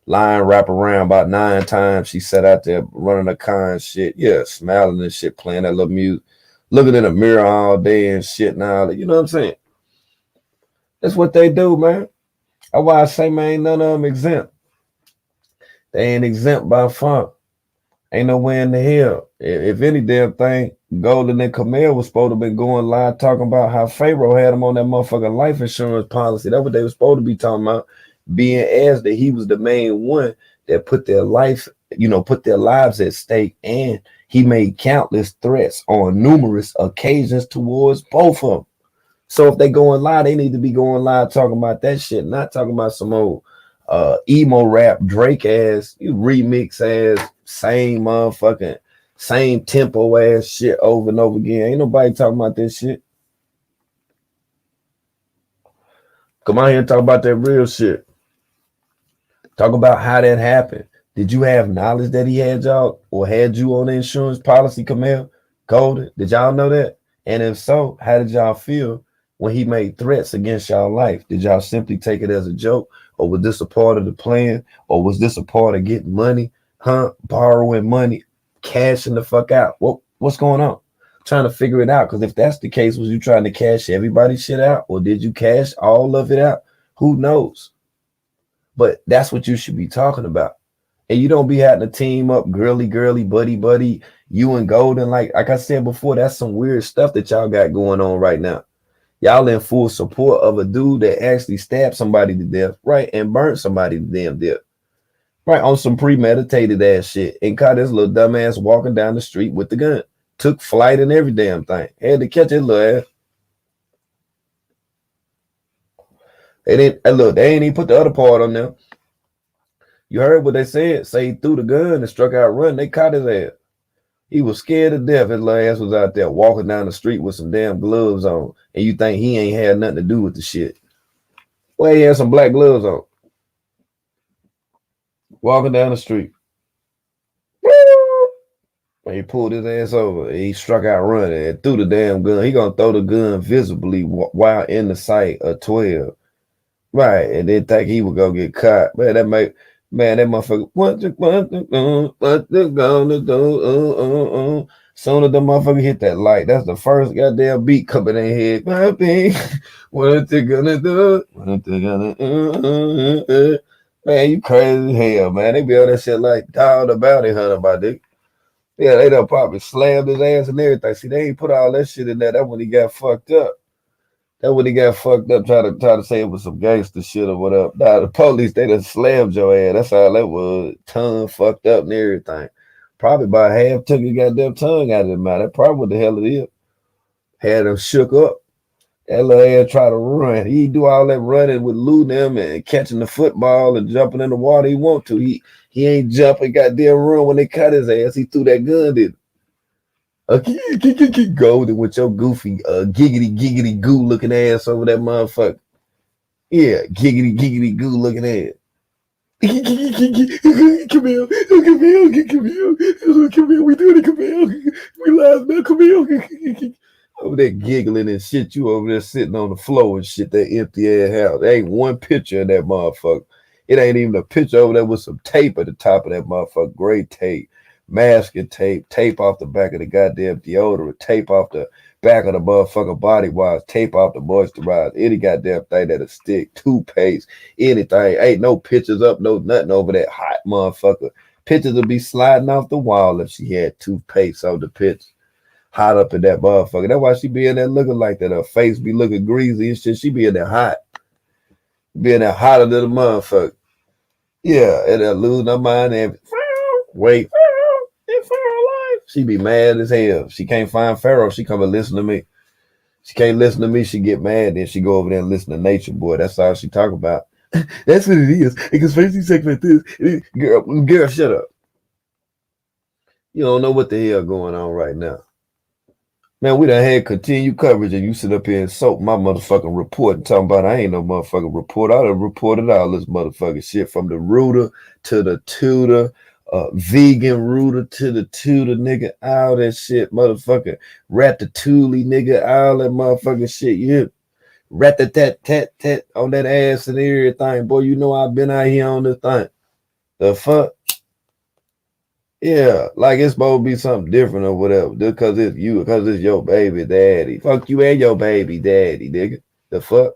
wrap around about 9 times. She sat out there running the car and shit. Yeah, smiling and shit, playing that little music. Looking in the mirror all day and shit and all that. You know what I'm saying? That's what they do, man. That's why I say, man, ain't none of them exempt. They ain't exempt by far. Ain't nowhere in the hell. If any damn thing, Golden and Camille was supposed to be going live talking about how Pharaoh had him on that motherfucking life insurance policy. That's what they were supposed to be talking about. Being as that he was the main one that put their life, put their lives at stake, and he made countless threats on numerous occasions towards both of them. So if they going live, they need to be going live talking about that shit, not talking about some old emo rap Drake ass, remix ass, same motherfucking, same tempo ass shit over and over again. Ain't nobody talking about this shit. Come on here and talk about that real shit. Talk about how that happened. Did you have knowledge that he had y'all or had you on the insurance policy, Camille? Golden? Did y'all know that? And if so, how did y'all feel when he made threats against y'all life? Did y'all simply take it as a joke? Or was this a part of the plan? Or was this a part of getting money? Borrowing money, cashing the fuck out? What's going on? Trying to figure it out. Because if that's the case, was you trying to cash everybody's shit out? Or did you cash all of it out? Who knows? But that's what you should be talking about. And you don't be having to team up girly, buddy, you and Golden. Like I said before, that's some weird stuff that y'all got going on right now. Y'all in full support of a dude that actually stabbed somebody to death, right? And burnt somebody to damn death. Right, on some premeditated ass shit. And caught this little dumbass walking down the street with the gun. Took flight and every damn thing. Had to catch his little ass. They ain't even put the other part on there. You heard what they said. Say he threw the gun and struck out running. They caught his ass. He was scared to death. His little ass was out there walking down the street with some damn gloves on. And you think he ain't had nothing to do with the shit. Well, he had some black gloves on. Walking down the street. And he pulled his ass over. He struck out running and threw the damn gun. He gonna throw the gun visibly while in the sight of 12. Right, and then think he would go get caught. Man, that motherfucker, what you gonna do? Soon as the motherfucker hit that light, that's the first goddamn beat coming in head. What you gonna do? Man, you crazy as hell, man. They be on that shit like Dog the Bounty Hunter, my dick. Yeah, they done probably slammed his ass and everything. See, they ain't put all that shit in there. That's when he got fucked up. That's when he got fucked up, try to say it was some gangster shit or whatever. Nah, the police, they done slammed your ass. That's all that was. Tongue fucked up and everything. Probably about half took his goddamn tongue out of his mouth. That's probably what the hell it is. Had him shook up. That little ass try to run. He do all that running with Lou them and catching the football and jumping in the water he want to. He ain't jumping goddamn run when they cut his ass. He threw that gun, did Golden with your goofy giggity goo looking ass over that motherfucker. Yeah, giggity goo looking ass. Come here, come here, we doing it, come here. We live now, come here. Over there giggling and shit, you over there sitting on the floor and shit, that empty ass house. There ain't one picture of that motherfucker. It ain't even a picture over there with some tape at the top of that motherfucker. Gray tape, masking tape, tape off the back of the goddamn deodorant, tape off the back of the motherfucker body wash, tape off the moisturizer, any goddamn thing that'll stick, toothpaste, anything. Ain't no pictures up, no nothing over that hot motherfucker. Pictures will be sliding off the wall if she had toothpaste on the picture. Hot up in that motherfucker. That's why she be in there looking like that. Her face be looking greasy and shit. She be in there hot. Be in there hotter than a motherfucker. Yeah, and they'll lose her mind and wait. She be mad as hell. She can't find Pharoah. She come and listen to me. She can't listen to me. She get mad. Then she go over there and listen to Nature Boy. That's all she talk about. That's what it is. Because crazy sex like this. Girl, shut up. You don't know what the hell going on right now. Man, we done had continued coverage and you sit up here and soak my motherfucking report and talking about I ain't no motherfucking report. I done reported all this motherfucking shit from the rooter to the tutor. Vegan rooter to the tutor, nigga, all that shit, motherfucker, ratatouille, nigga, all that motherfucking shit, yeah, rat-tat-tat-tat on that ass and everything, boy, you know I've been out here on this thing, the fuck, yeah, like it's supposed to be something different or whatever, just because it's you, because it's your baby daddy, fuck you and your baby daddy, nigga, the fuck.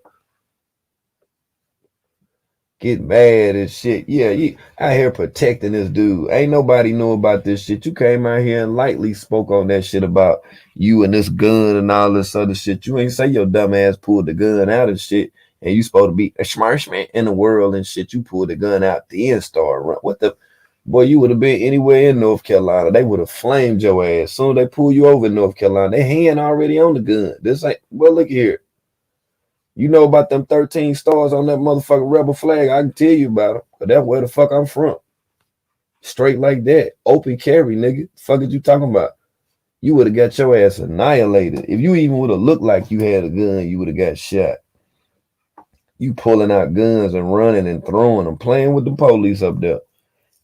Get mad and shit. Yeah, you out here protecting this dude. Ain't nobody know about this shit. You came out here and lightly spoke on that shit about you and this gun and all this other shit. You ain't say your dumb ass pulled the gun out and shit. And you supposed to be a smartest man in the world and shit. You pulled the gun out then start run. What the boy, you would have been anywhere in North Carolina. They would have flamed your ass. As soon as they pull you over in North Carolina, they hand already on the gun. This ain't well, look here. You know about them 13 stars on that motherfucking rebel flag. I can tell you about them. But that's where the fuck I'm from. Straight like that. Open carry, nigga. Fuck is you talking about? You would have got your ass annihilated. If you even would have looked like you had a gun, you would have got shot. You pulling out guns and running and throwing them, playing with the police up there.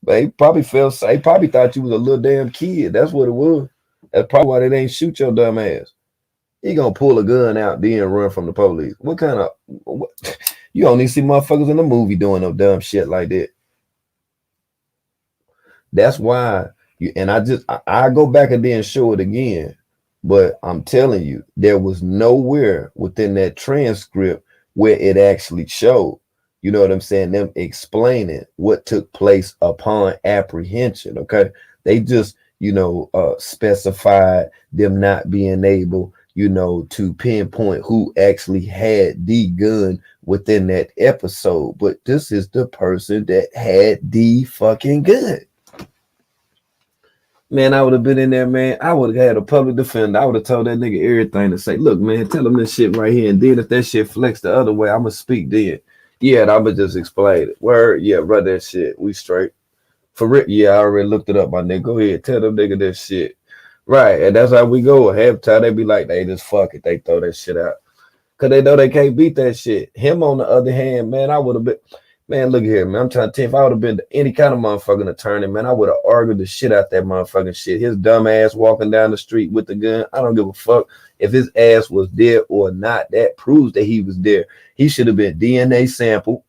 They probably felt safe. They probably thought you was a little damn kid. That's what it was. That's probably why they didn't shoot your dumb ass. He gonna pull a gun out, then run from the police. What kind of you only see motherfuckers in the movie doing no dumb shit like that. That's why you and I go back and then show it again. But I'm telling you, there was nowhere within that transcript where it actually showed. You know what I'm saying? Them explaining what took place upon apprehension. Okay, they just specified them not being able to pinpoint who actually had the gun within that episode. But this is the person that had the fucking gun. Man, I would have been in there, man. I would have had a public defender. I would have told that nigga everything to say, look, man, tell him this shit right here. And then if that shit flex the other way, I'm going to speak then. Yeah, and I'm going to just explain it. Word, yeah, bro, that shit. We straight. For real, yeah, I already looked it up, my nigga. Go ahead, tell them nigga that shit. Right, and that's how we go. Half the time they be like, they just fuck it. They throw that shit out. Because they know they can't beat that shit. Him, on the other hand, man, I would have been, man, look here, man. I'm trying to tell you, if I would have been any kind of motherfucking attorney, man, I would have argued the shit out that motherfucking shit. His dumb ass walking down the street with the gun. I don't give a fuck if his ass was there or not. That proves that he was there. He should have been DNA sampled.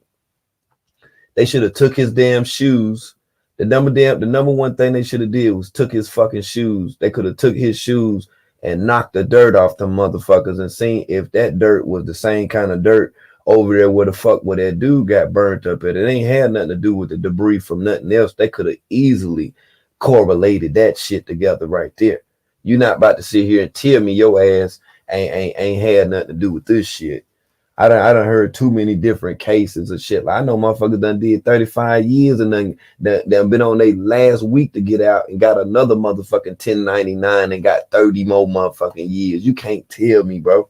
They should have took his damn shoes. The number one thing they should have did was took his fucking shoes. They could have took his shoes and knocked the dirt off them motherfuckers and seen if that dirt was the same kind of dirt over there where the fuck where that dude got burnt up at. It ain't had nothing to do with the debris from nothing else. They could have easily correlated that shit together right there. You're not about to sit here and tell me your ass ain't had nothing to do with this shit. I done heard too many different cases of shit. Like, I know motherfuckers done did 35 years and then been on their last week to get out and got another motherfucking 1099 and got 30 more motherfucking years. You can't tell me, bro.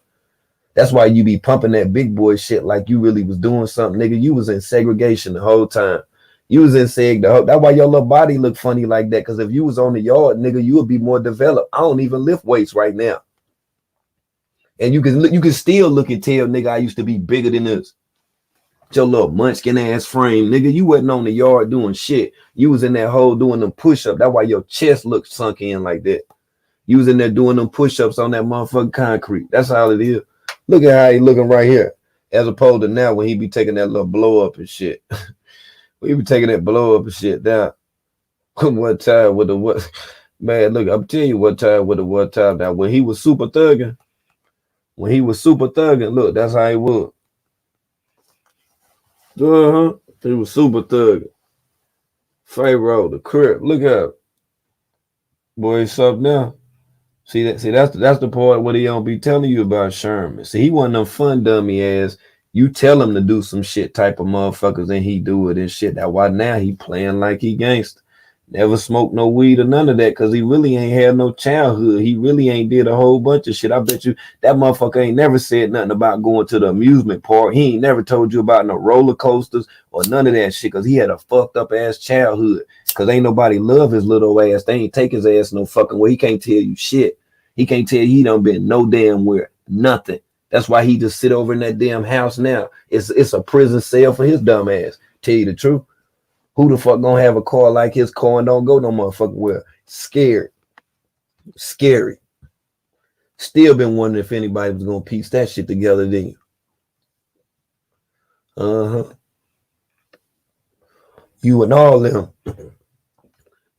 That's why you be pumping that big boy shit like you really was doing something, nigga. You was in segregation the whole time. You was in seg the whole. That's why your little body look funny like that. Because if you was on the yard, nigga, you would be more developed. I don't even lift weights right now. And you can still look and tell, nigga, I used to be bigger than this. Your little munchkin ass frame, nigga. You wasn't on the yard doing shit. You was in that hole doing them push-ups. That's why your chest looked sunk in like that. You was in there doing them push-ups on that motherfucking concrete. That's all it is. Look at how he looking right here. As opposed to now when he be taking that little blow up and shit. We be taking that blow up and shit down. What time with the what? Man, look, I'm telling you what time with the what time now. When he was super thugging, look, that's how he was. He was super thugging. Pharoah, the crib. Look at boy, it's up now. See that's the part what he don't be telling you about Sherman. See, he wasn't them fun dummy ass. You tell him to do some shit type of motherfuckers and he do it and shit. That's why now he playing like he gangster. Never smoked no weed or none of that because he really ain't had no childhood. He really ain't did a whole bunch of shit. I bet you that motherfucker ain't never said nothing about going to the amusement park. He ain't never told you about no roller coasters or none of that shit because he had a fucked up ass childhood because ain't nobody love his little ass. They ain't take his ass no fucking way. He can't tell you shit. He can't tell you he done been no damn where. Nothing. That's why he just sit over in that damn house now. It's a prison cell for his dumb ass. Tell you the truth. Who the fuck gonna have a car like his car and don't go no motherfucking where? Scared. Scary. Still been wondering if anybody was gonna piece that shit together, didn't you? You and all them.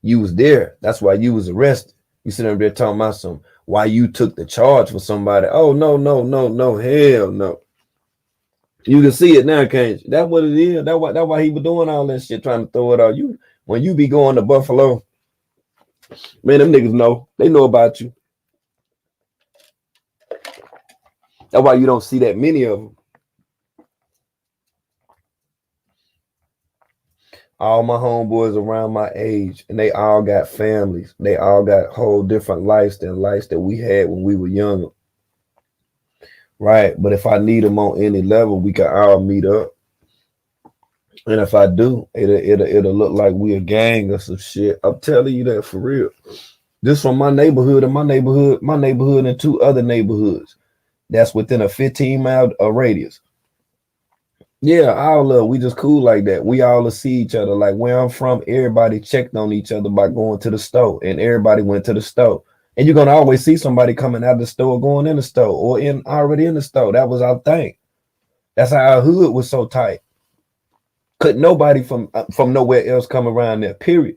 You was there. That's why you was arrested. You sit up there talking about some why you took the charge for somebody. Oh, no, hell no. You can see it now, can't you? That's what it is. That's why he was doing all that shit, trying to throw it out. You when you be going to Buffalo, man, them niggas know. They know about you. That's why you don't see that many of them. All my homeboys around my age, and they all got families. They all got whole different lives than lives that we had when we were younger. Right, but if I need them on any level, we can all meet up. And if I do, it'll look like we a gang or some shit. I'm telling you that for real. This from my neighborhood and my neighborhood and two other neighborhoods. That's within a 15-mile radius. Yeah, all we just cool like that. We all see each other. Like where I'm from, everybody checked on each other by going to the store, and everybody went to the store. And you're gonna always see somebody coming out of the store, going in the store, or already in the store. That was our thing. That's how our hood was so tight. Couldn't nobody from nowhere else come around there. Period.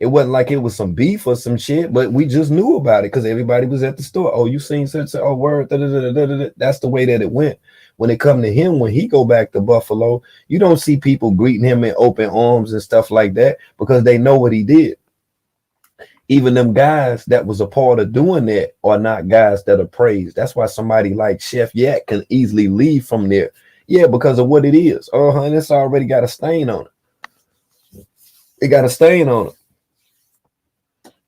It wasn't like it was some beef or some shit, but we just knew about it because everybody was at the store. Oh, you seen such a word? That's the way that it went. When it come to him, when he go back to Buffalo, you don't see people greeting him in open arms and stuff like that because they know what he did. Even them guys that was a part of doing that are not guys that are praised. That's why somebody like Chef Yak can easily leave from there. Yeah, because of what it is. And it's already got a stain on it. It got a stain on it.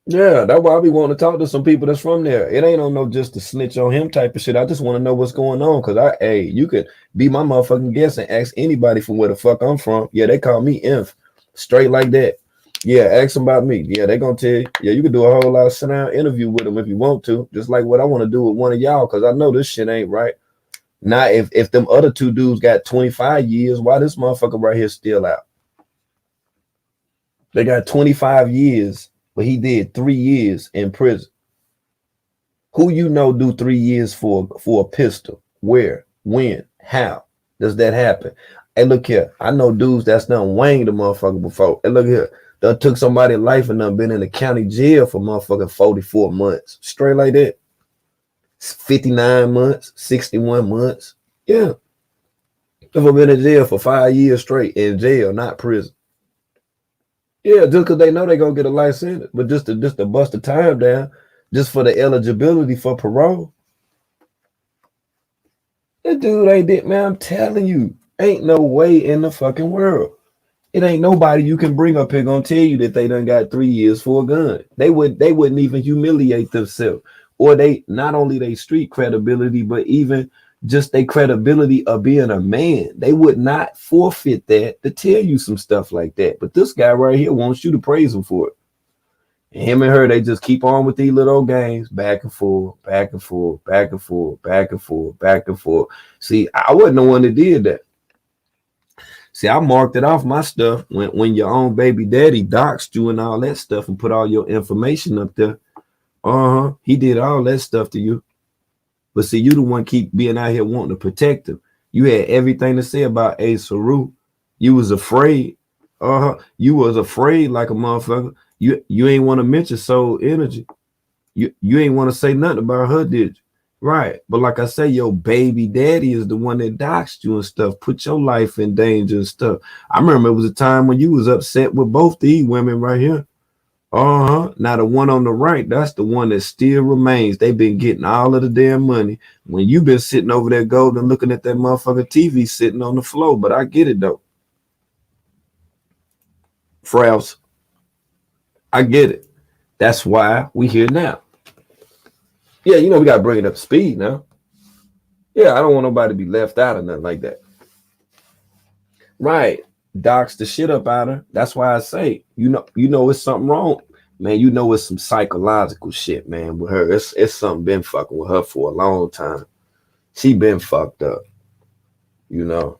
Yeah, that's why I be wanting to talk to some people that's from there. It ain't on no just to snitch on him type of shit. I just want to know what's going on. Cause you could be my motherfucking guest and ask anybody from where the fuck I'm from. Yeah, they call me Inf. Straight like that. Yeah, ask them about me. Yeah, they gonna tell you. Yeah, you can do a whole lot of sit-down interview with them if you want to. Just like what I want to do with one of y'all, because I know this shit ain't right. Now, if them other two dudes got 25 years, why this motherfucker right here still out? They got 25 years, but he did 3 years in prison. Who you know do 3 years for a pistol? Where? When? How does that happen? Hey, look here. I know dudes that's done wanged a motherfucker before. Hey, look here. They took somebody's life and done been in the county jail for motherfucking 44 months. Straight like that. 59 months, 61 months. Yeah. I've been in jail for 5 years straight. In jail, not prison. Yeah, just because they know they're going to get a life sentence. But just to bust the time down, just for the eligibility for parole. That dude ain't it, man. I'm telling you. Ain't no way in the fucking world. It ain't nobody you can bring up here gonna tell you that they done got 3 years for a gun. They wouldn't even humiliate themselves. Or they not only they street credibility, but even just their credibility of being a man. They would not forfeit that to tell you some stuff like that. But this guy right here wants you to praise him for it. And him and her, they just keep on with these little games, back and forth, back and forth, back and forth, back and forth, back and forth. See, I wasn't the one that did that. See, I marked it off my stuff when your own baby daddy doxed you and all that stuff and put all your information up there. He did all that stuff to you. But see, you the one keep being out here wanting to protect him. You had everything to say about A Saru. You was afraid. You was afraid like a motherfucker. You ain't want to mention Soul Energy. You ain't want to say nothing about her, did you? Right. But like I say, your baby daddy is the one that doxed you and stuff, put your life in danger and stuff. I remember it was a time when you was upset with both these women right here. Now the one on the right, that's the one that still remains. They've been getting all of the damn money when you been sitting over there golden looking at that motherfucker TV sitting on the floor. But I get it though. Fraus, I get it. That's why we here now. Yeah, you know, we got to bring it up to speed now. Yeah, I don't want nobody to be left out or nothing like that. Right. Docs the shit up out of her. That's why I say, you know it's something wrong. Man, you know it's some psychological shit, man, with her. It's something been fucking with her for a long time. She been fucked up. You know.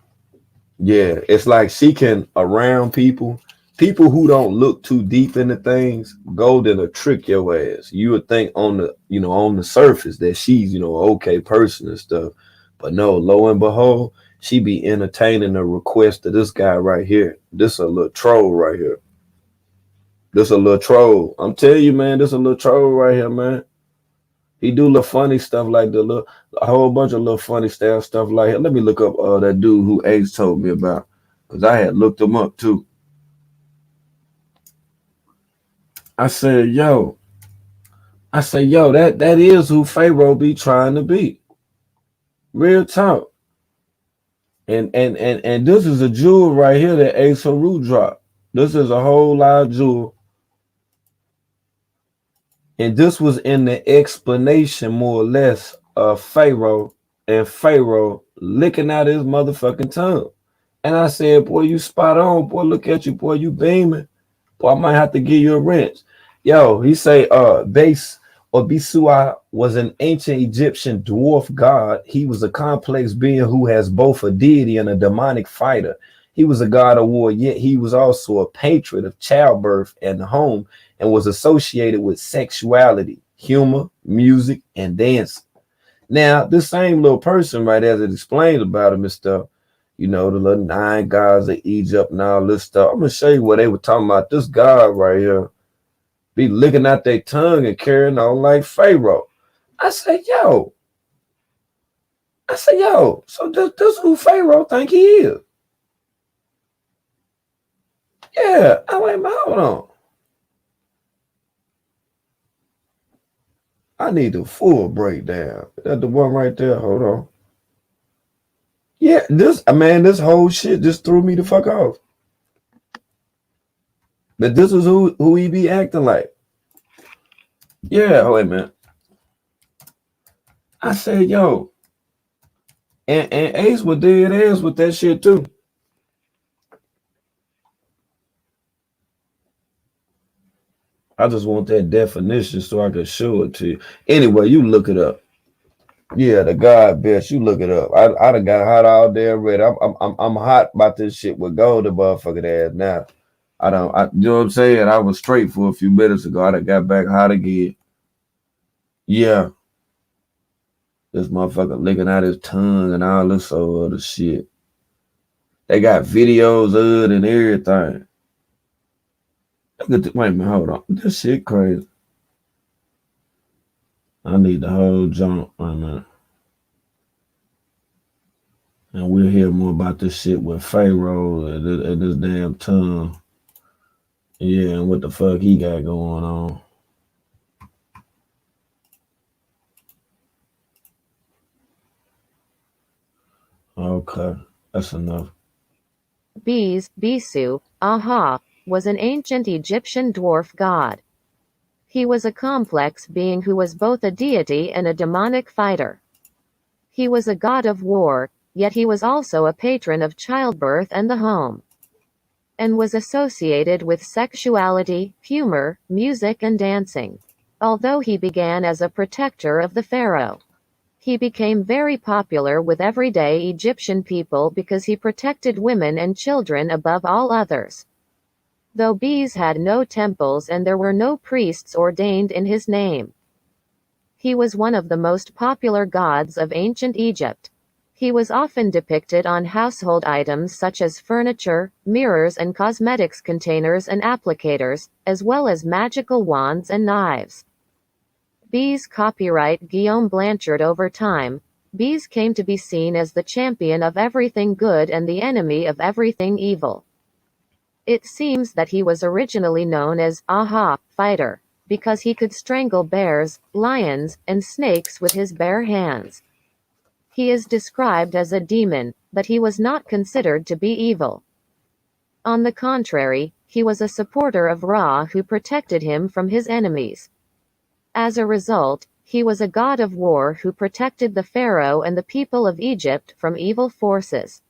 Yeah, it's like she can around people who don't look too deep into things, go to trick your ass. You would think on the surface that she's, an okay person and stuff. But no, lo and behold, she be entertaining the request of this guy right here. This a little troll right here. This a little troll. I'm telling you, man, this a little troll right here, man. He do little funny stuff like a whole bunch of little funny stuff like that. Let me look up that dude who Ace told me about, because I had looked him up too. I said, yo, that is who Pharoah be trying to be. Real talk. And this is a jewel right here that Ace Haru dropped. This is a whole lot of jewel. And this was in the explanation, more or less, of Pharoah and Pharoah licking out his motherfucking tongue. And I said, boy, you spot on. Boy, look at you. Boy, you beaming. Boy, I might have to give you a wrench. Yo, he say, Base or Bisua was an ancient Egyptian dwarf god. He was a complex being who has both a deity and a demonic fighter. He was a god of war, yet he was also a patron of childbirth and the home, and was associated with sexuality, humor, music, and dance. Now, this same little person, right, as it explains about him and stuff, the little 9 gods of Egypt and all this stuff. I'm gonna show you what they were talking about. This god right here be licking out their tongue and carrying on like Pharoah. I said, yo, so this who Pharoah think he is? Yeah, hold on. I need a full breakdown. That's the one right there. Hold on. Yeah, this whole shit just threw me the fuck off. But this is who he be acting like. Yeah, wait a minute. I said, yo, and Ace was dead ass with that shit too. I just want that definition so I can show it to you. Anyway, you look it up. Yeah, the God bitch, you look it up. I done got hot all day already. I'm hot about this shit with gold the motherfucking ass now. You know what I'm saying? I was straight for a few minutes ago. I done got back hot again. Yeah. This motherfucker licking out his tongue and all this other shit. They got videos of it and everything. Wait a minute, hold on. This shit crazy. I need the whole jump on that. And we'll hear more about this shit with Pharoah and this damn tongue. Yeah, and what the fuck he got going on. Okay, that's enough. Bisu, was an ancient Egyptian dwarf god. He was a complex being who was both a deity and a demonic fighter. He was a god of war, yet he was also a patron of childbirth and the home, and was associated with sexuality, humor, music and dancing. Although he began as a protector of the pharaoh, He became very popular with everyday Egyptian people because he protected women and children above all others. Though Bes had no temples and there were no priests ordained in his name, he was one of the most popular gods of ancient Egypt. He was often depicted on household items such as furniture, mirrors and cosmetics containers and applicators, as well as magical wands and knives. Bes copyright Guillaume Blanchard. Over time, Bes came to be seen as the champion of everything good and the enemy of everything evil. It seems that he was originally known as Aha, Fighter, because he could strangle bears, lions, and snakes with his bare hands. He is described as a demon, but he was not considered to be evil. On the contrary, he was a supporter of Ra who protected him from his enemies. As a result, he was a god of war who protected the pharaoh and the people of Egypt from evil forces.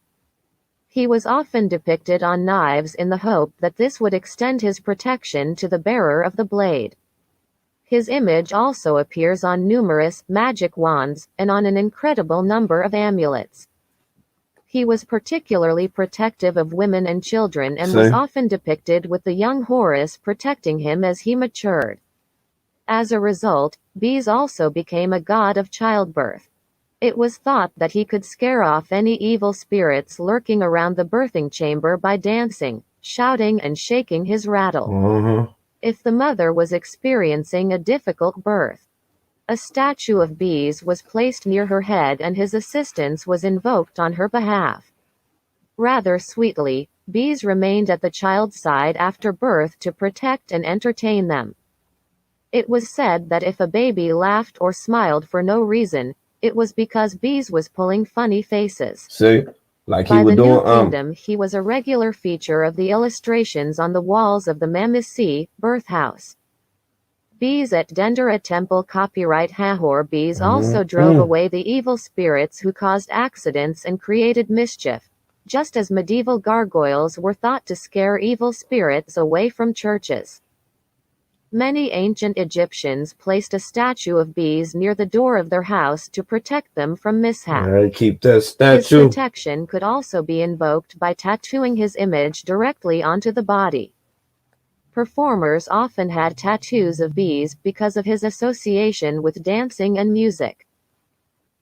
He was often depicted on knives in the hope that this would extend his protection to the bearer of the blade. His image also appears on numerous magic wands, and on an incredible number of amulets. He was particularly protective of women and children and was often depicted with the young Horus protecting him as he matured. As a result, Bes also became a god of childbirth. It was thought that he could scare off any evil spirits lurking around the birthing chamber by dancing, shouting and shaking his rattle. If the mother was experiencing a difficult birth, a statue of Bes was placed near her head and his assistance was invoked on her behalf. Rather sweetly, Bes remained at the child's side after birth to protect and entertain them. It was said that if a baby laughed or smiled for no reason, it was because Bes was pulling funny faces. See? Like he By was the New doing Kingdom, he was a regular feature of the illustrations on the walls of the Mamisi birth house. Bes at Dendera Temple. Copyright Hathor. Bes also drove away the evil spirits who caused accidents and created mischief, just as medieval gargoyles were thought to scare evil spirits away from churches. Many ancient Egyptians placed a statue of Bes near the door of their house to protect them from mishap. keep that His statue. protection could also be invoked by tattooing his image directly onto the body. Performers often had tattoos of Bes because of his association with dancing and music.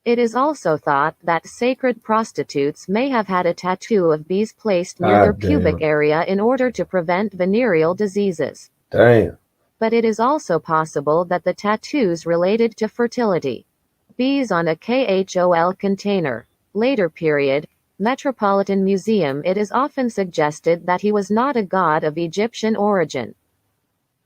It is also thought that sacred prostitutes may have had a tattoo of Bes placed near their pubic area in order to prevent venereal diseases. Damn. But it is also possible that the tattoos related to fertility. Bes on a KHOL container. Later period, Metropolitan Museum. It is often suggested that he was not a god of Egyptian origin,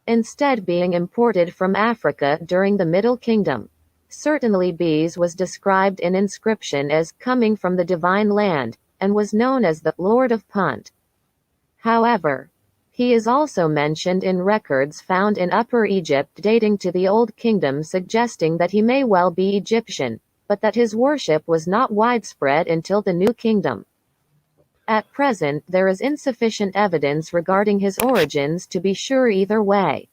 instead being imported from Africa during the Middle Kingdom. Certainly Bes was described in inscription as coming from the divine land, and was known as the Lord of Punt. However, he is also mentioned in records found in Upper Egypt dating to the Old Kingdom, suggesting that he may well be Egyptian, but that his worship was not widespread until the New Kingdom. At present, there is insufficient evidence regarding his origins to be sure either way.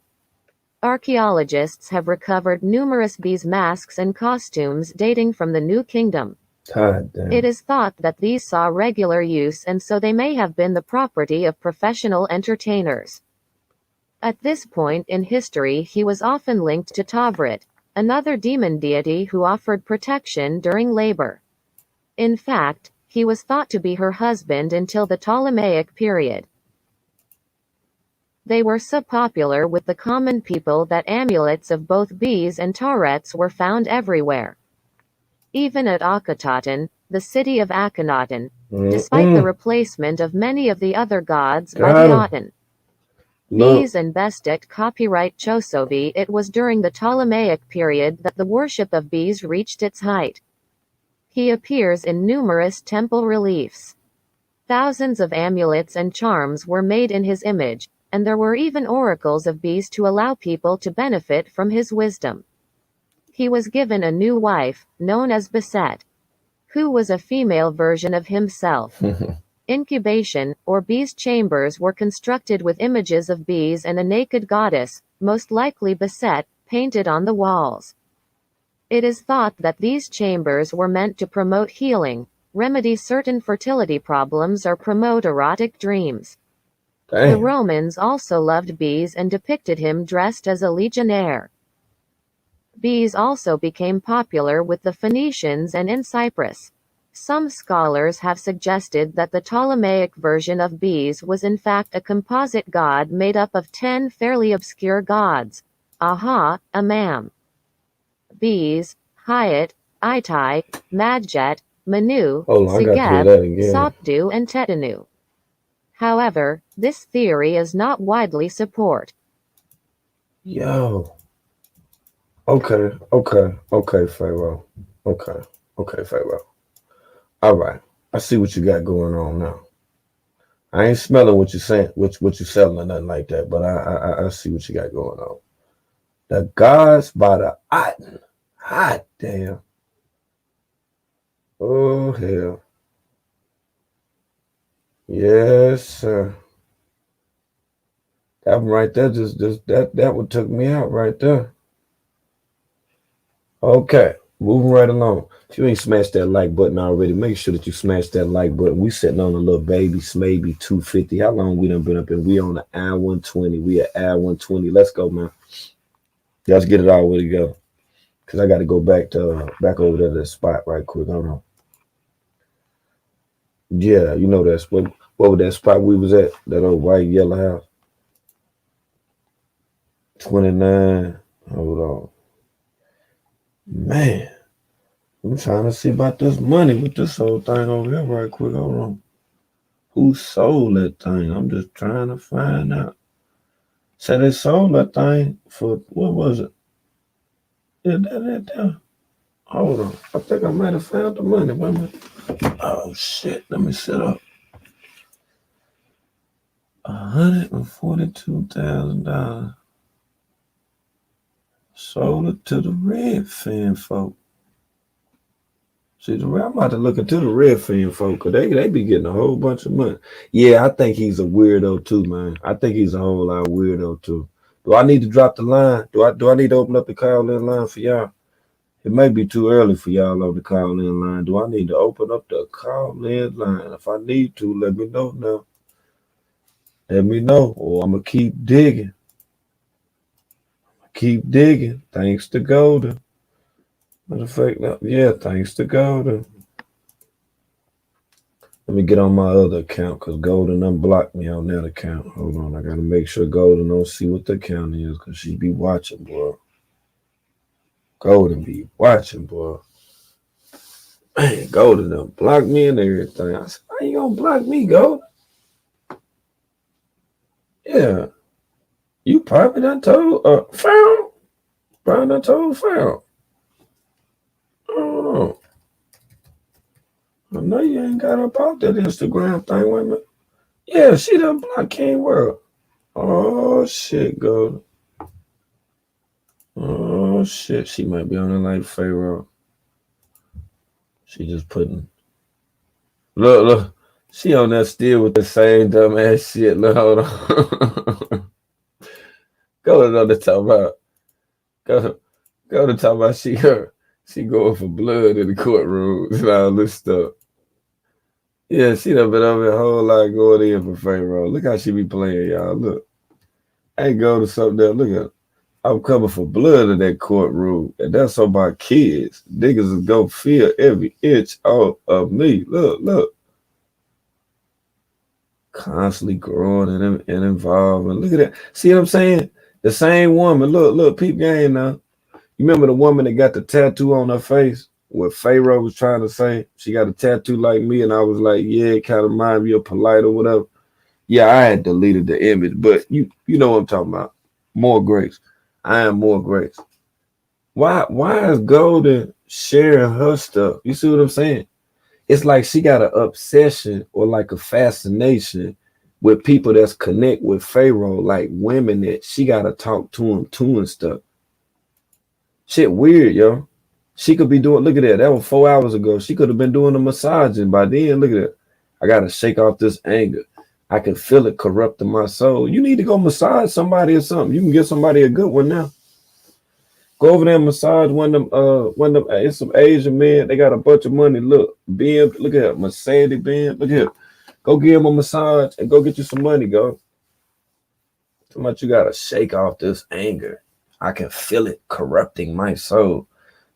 Archaeologists have recovered numerous Bes masks and costumes dating from the New Kingdom. God damn. It is thought that these saw regular use and so they may have been the property of professional entertainers. At this point in history he was often linked to Tavrit, another demon deity who offered protection during labor. In fact, he was thought to be her husband until the Ptolemaic period. They were so popular with the common people that amulets of both Bes and Taurets were found everywhere. Even at Akhenaten, the city of Akhenaten, despite the replacement of many of the other gods by the Aten. Bes and Bestet. Copyright Chosovi. It was during the Ptolemaic period that the worship of Bes reached its height. He appears in numerous temple reliefs. Thousands of amulets and charms were made in his image, and there were even oracles of Bes to allow people to benefit from his wisdom. He was given a new wife, known as Beset, who was a female version of himself. Incubation, or Bes chambers, were constructed with images of Bes and a naked goddess, most likely Beset, painted on the walls. It is thought that these chambers were meant to promote healing, remedy certain fertility problems, or promote erotic dreams. The Damn. Romans also loved bees and depicted him dressed as a legionnaire. Bees also became popular with the Phoenicians and in Cyprus. Some scholars have suggested that the Ptolemaic version of bees was in fact a composite god made up of 10 fairly obscure gods. Aha, Amam. Bees, Hayat, Itai, Madjet, Manu, Hold on, I got to hear Segeb, that again. Sopdu and Tetanu. However, this theory is not widely supported. Yo. Okay, Pharoah. Okay, Pharoah. All right. I see what you got going on now. I ain't smelling what you're saying, what you're selling or nothing like that, but I see what you got going on. The gods by the Isnt. Hot damn. Oh hell. Yes, sir. That one right there that one took me out right there. Okay, moving right along. If you ain't smashed that like button already, make sure that you smash that like button. We sitting on a little baby, maybe 250. How long we done been up in? We on the hour 120. We at hour 120. Let's go, man. Let's get it all the way together. Cause I got to go back over there to the spot right quick. Hold on. Yeah, you know that spot. What was that spot we was at? That old white yellow house. 29. Hold on. Man, I'm trying to see about this money with this whole thing over here right quick. Hold on. Who sold that thing? I'm just trying to find out. So they sold that thing for, what was it? Yeah, that. Hold on. I think I might have found the money. Wait a minute. Oh, shit. Let me set up. $142,000. Sold it to the Redfin folk. See, I'm about to look into the Redfin folk, because they be getting a whole bunch of money. Yeah, I think he's a weirdo too, man. I think he's a whole lot of weirdo too. Do I need to drop the line? Do I need to open up the call-in line for y'all? It may be too early for y'all on the call-in line. Do I need to open up the call-in line? If I need to, let me know now. Let me know, or I'm going to keep digging. Keep digging. Thanks to Golden. Matter of fact, yeah, thanks to Golden. Let me get on my other account, because Golden unblocked me on that account. Hold on, I got to make sure Golden don't see what the account is, because she be watching, boy. Golden be watching, boy. Man, Golden done blocked me and everything. I said, why you gonna block me, Golden? Yeah. You probably done told Pharoah. Probably done told Pharoah. Oh. I know you ain't got up out that Instagram thing, wait a minute. Yeah, she done blocked King World. Oh shit, Golden. Oh shit, she might be on it like Pharoah. She just putting. Look. She on that still with the same dumb ass shit. Look, hold on. Go to the talk about. Go to talk about she going for blood in the courtroom and all this stuff. Yeah, she done been over a whole lot going in for Pharoah. Look how she be playing, y'all. Look. I ain't go to something there. Look at her. I'm coming for blood in that courtroom. And that's on my kids. Niggas is gonna feel every inch of me. Look. Constantly growing and involved. And look at that. See what I'm saying? The same woman. Look, peep game now. You remember the woman that got the tattoo on her face? What Pharoah was trying to say? She got a tattoo like me, and I was like, yeah, it kind of reminds me of polite or whatever. Yeah, I had deleted the image, but you know what I'm talking about. More grace. I am more grace. Why is Golden sharing her stuff? You see what I'm saying? It's like she got an obsession or like a fascination with people that's connect with Pharoah, like women that she got to talk to them too and stuff. Shit weird, yo. She could be doing, look at that. That was 4 hours ago. She could have been doing the massaging by then. Look at that. I got to shake off this anger. I can feel it corrupting my soul. You need to go massage somebody or something. You can get somebody a good one now. Go over there and massage one of them. It's some Asian men. They got a bunch of money. Look, Ben, look at that. Mercedes Ben. Look here. Go give him a massage and go get you some money, go. So much you gotta shake off this anger. I can feel it corrupting my soul.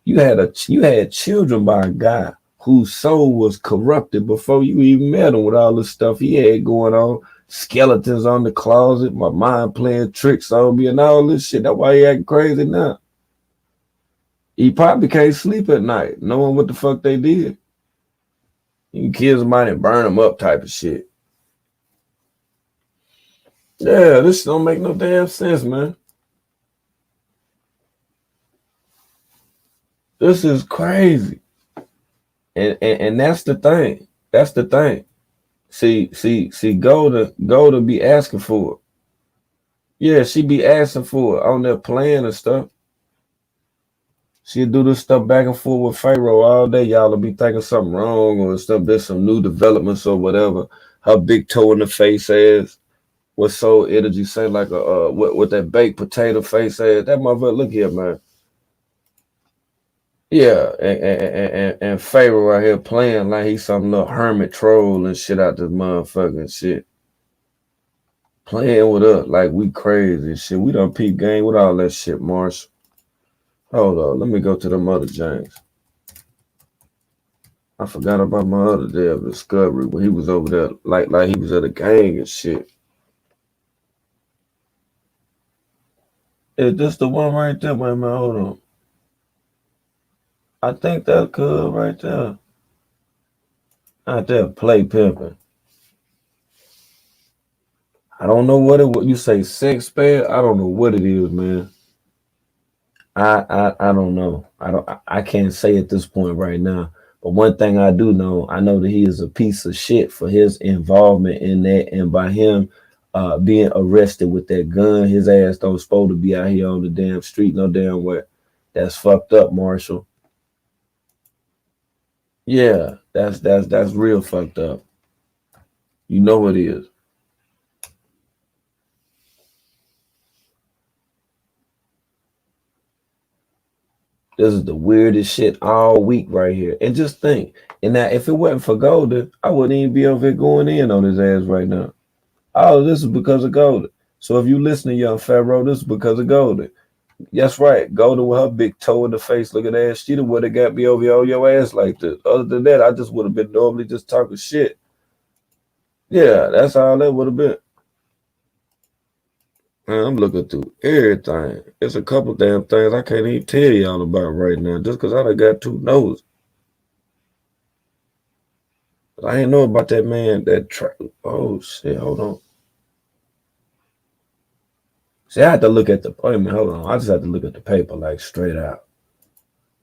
You had children by a guy whose soul was corrupted before you even met him with all the stuff he had going on. Skeletons on the closet, my mind playing tricks on me and all this shit. That's why he acting crazy now. He probably can't sleep at night, knowing what the fuck they did. You can kill somebody and burn them up type of shit. Yeah, this don't make no damn sense, man. This is crazy. And that's the thing. That's the thing. See, go to be asking for it. Yeah, she be asking for it on their plan and stuff. She'll do this stuff back and forth with Pharoah all day. Y'all will be thinking something wrong or stuff. There's some new developments or whatever. Her big toe in the face ass. What soul energy say like a what that baked potato face ass. That motherfucker, look here, man. Yeah, and Pharoah right here playing like he's some little hermit troll and shit out this motherfucking shit. Playing with us like we crazy shit. We done peep game with all that shit, Marsh. Hold on, let me go to them other James. I forgot about my other day of discovery when he was over there like he was at a gang and shit. Is this the one right there? Wait a minute, hold on. I think that could right there. Out there, play pimping. I don't know what you say, sex spell. I don't know what it is, man. I don't know. I can't say at this point right now. But one thing I do know, I know that he is a piece of shit for his involvement in that, and by him being arrested with that gun, his ass don't supposed to be out here on the damn street no damn way. That's fucked up, Marshall. Yeah, that's real fucked up. You know it is. This is the weirdest shit all week right here. And just think, and now if it wasn't for Golden, I wouldn't even be over here going in on his ass right now. Oh, this is because of Golden. So if you listen to young Pharoah, this is because of Golden. That's right. Golden with her big toe in the face looking ass. She the one that got me over here on your ass like this. Other than that, I just would have been normally just talking shit. Yeah, that's all that would have been. Man, I'm looking through everything. There's a couple damn things I can't even tell y'all about right now just because I done got two noses. I ain't know about that man oh shit, hold on. See, I had to look at the hold on. I just have to look at the paper like straight out.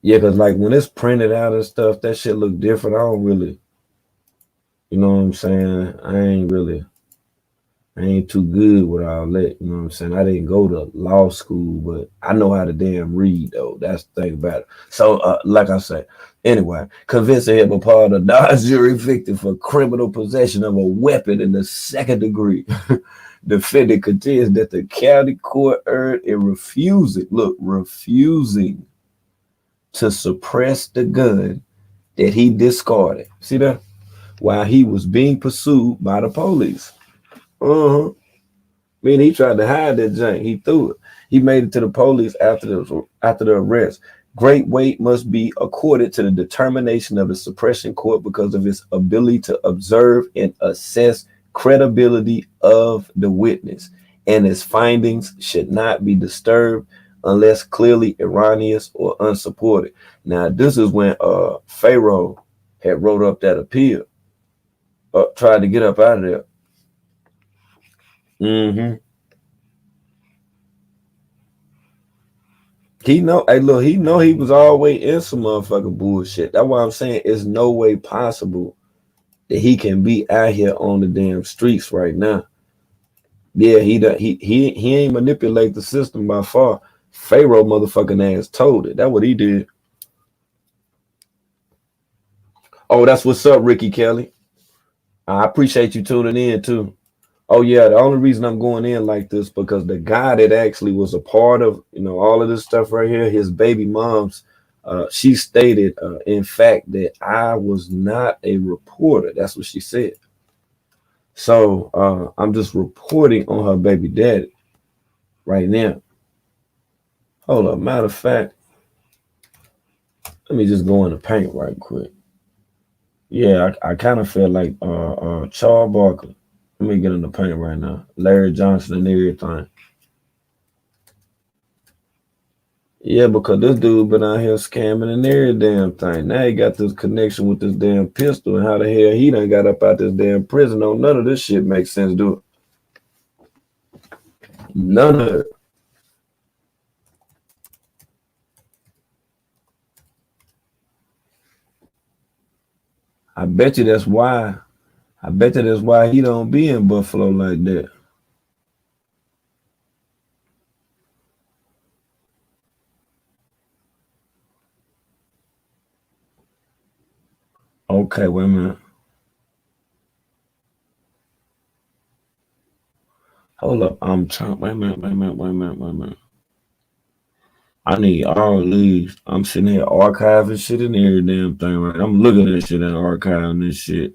Yeah, because like when it's printed out and stuff, that shit look different. I don't really, you know what I'm saying? I ain't too good with all that, you know what I'm saying? I didn't go to law school, but I know how to damn read, though. That's the thing about it. So, like I said, anyway, convinced him a part of Dodge jury victim for criminal possession of a weapon in the second degree. Defendant contends that the county court erred in refusing to suppress the gun that he discarded. See that? While he was being pursued by the police. I mean, he tried to hide that junk. He threw it. He made it to the police after the arrest. Great weight must be accorded to the determination of the suppression court because of its ability to observe and assess credibility of the witness, and its findings should not be disturbed unless clearly erroneous or unsupported. Now, this is when Pharoah had wrote up that appeal, tried to get up out of there. He know, hey, look, he know he was always in some motherfucking bullshit. That's why I'm saying it's no way possible that he can be out here on the damn streets right now. Yeah, he ain't manipulate the system by far. Pharoah motherfucking ass told it. That's what he did. Oh, that's what's up, Ricky Kelly. I appreciate you tuning in too. Oh yeah, the only reason I'm going in like this because the guy that actually was a part of all of this stuff right here, his baby mom's, she stated in fact that I was not a reporter. That's what she said. So I'm just reporting on her baby daddy right now. Hold up, matter of fact, let me just go in the paint right quick. Yeah, I kind of feel like Charles Barkley. Let me get in the paint right now. Larry Johnson and everything. Yeah, because this dude been out here scamming and every damn thing. Now he got this connection with this damn pistol, and how the hell he done got up out this damn prison? No, none of this shit makes sense, do it? None of it. I bet you that's why. I bet you that's why he don't be in Buffalo like that. Okay, wait a minute. Hold up. I'm trying. Wait a minute. I need all these. I'm sitting here archiving shit in every damn thing, right? I'm looking at shit and archiving this shit.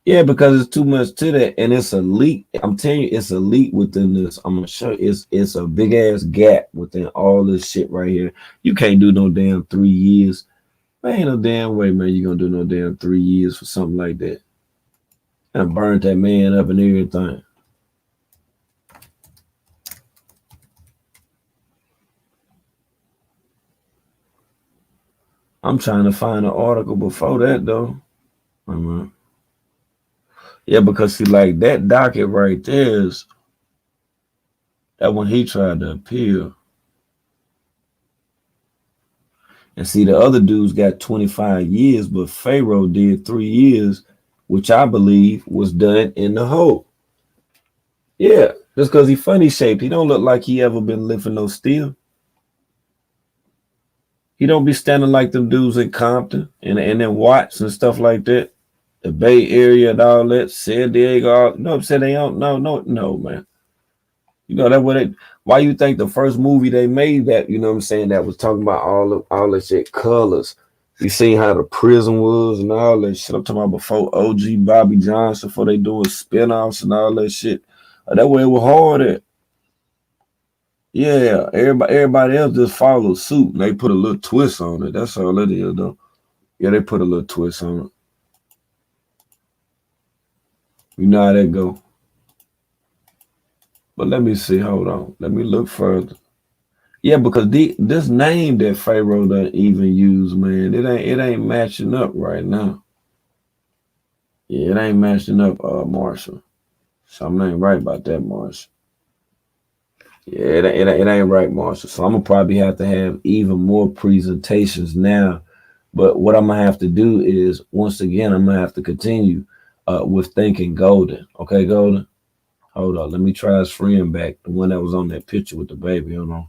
Yeah, because it's too much to that, and it's a leak. I'm telling you, it's a leak within this. I'm gonna show you, it's a big ass gap within all this shit right here. You can't do no damn 3 years. Man, ain't no damn way, man. You gonna do no damn 3 years for something like that? And burnt that man up and everything. I'm trying to find an article before that though. Yeah, because see, like that docket right there is that when he tried to appeal. And see, the other dudes got 25 years, but Pharoah did 3 years, which I believe was done in the hole. Yeah, just because he funny shaped. He don't look like he ever been lifting no steel. He don't be standing like them dudes in Compton and then Watts and stuff like that. The Bay Area and all that. San Diego. You know what I'm saying? They don't, no, man. You know that what it. Why you think the first movie they made that, you know what I'm saying, that was talking about all that shit, colors. You seen how the prison was and all that shit. I'm talking about before OG Bobby Johnson, before they doing spinoffs and all that shit. That way it was hard at. Yeah, everybody else just followed suit and they put a little twist on it. That's all it is, though. Yeah, they put a little twist on it. You know how that go. But let me see. Hold on. Let me look further. Yeah, because this name that Pharoah doesn't even use, man, it ain't matching up right now. Yeah, it ain't matching up, Marshall. Something ain't right about that, Marshall. Yeah, it ain't right, Marshall. So I'm gonna probably have to have even more presentations now. But what I'm gonna have to do is, once again, I'm gonna have to continue with thinking golden. Okay, golden. Hold on. Let me try his friend back, the one that was on that picture with the baby. Hold on.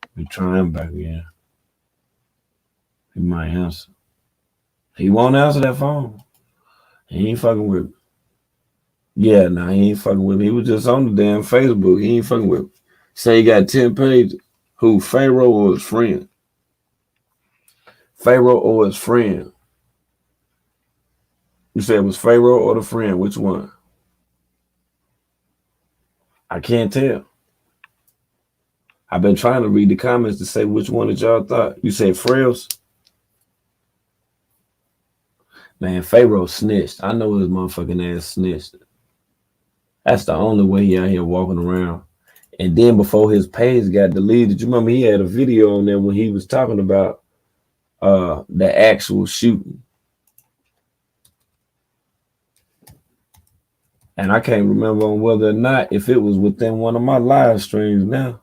Let me try him back again. He might answer. He won't answer that phone. He ain't fucking with me. Yeah, nah, he ain't fucking with me. He was just on the damn Facebook. He ain't fucking with me. Say he got 10 pages. Who, Pharoah or his friend? Pharoah or his friend? You said it was Pharoah or the friend? Which one? I can't tell. I've been trying to read the comments to say which one that y'all thought. You said Frails? Man, Pharoah snitched. I know his motherfucking ass snitched. That's the only way he out here walking around. And then before his page got deleted, you remember he had a video on there when he was talking about the actual shooting. And I can't remember on whether or not if it was within one of my live streams now.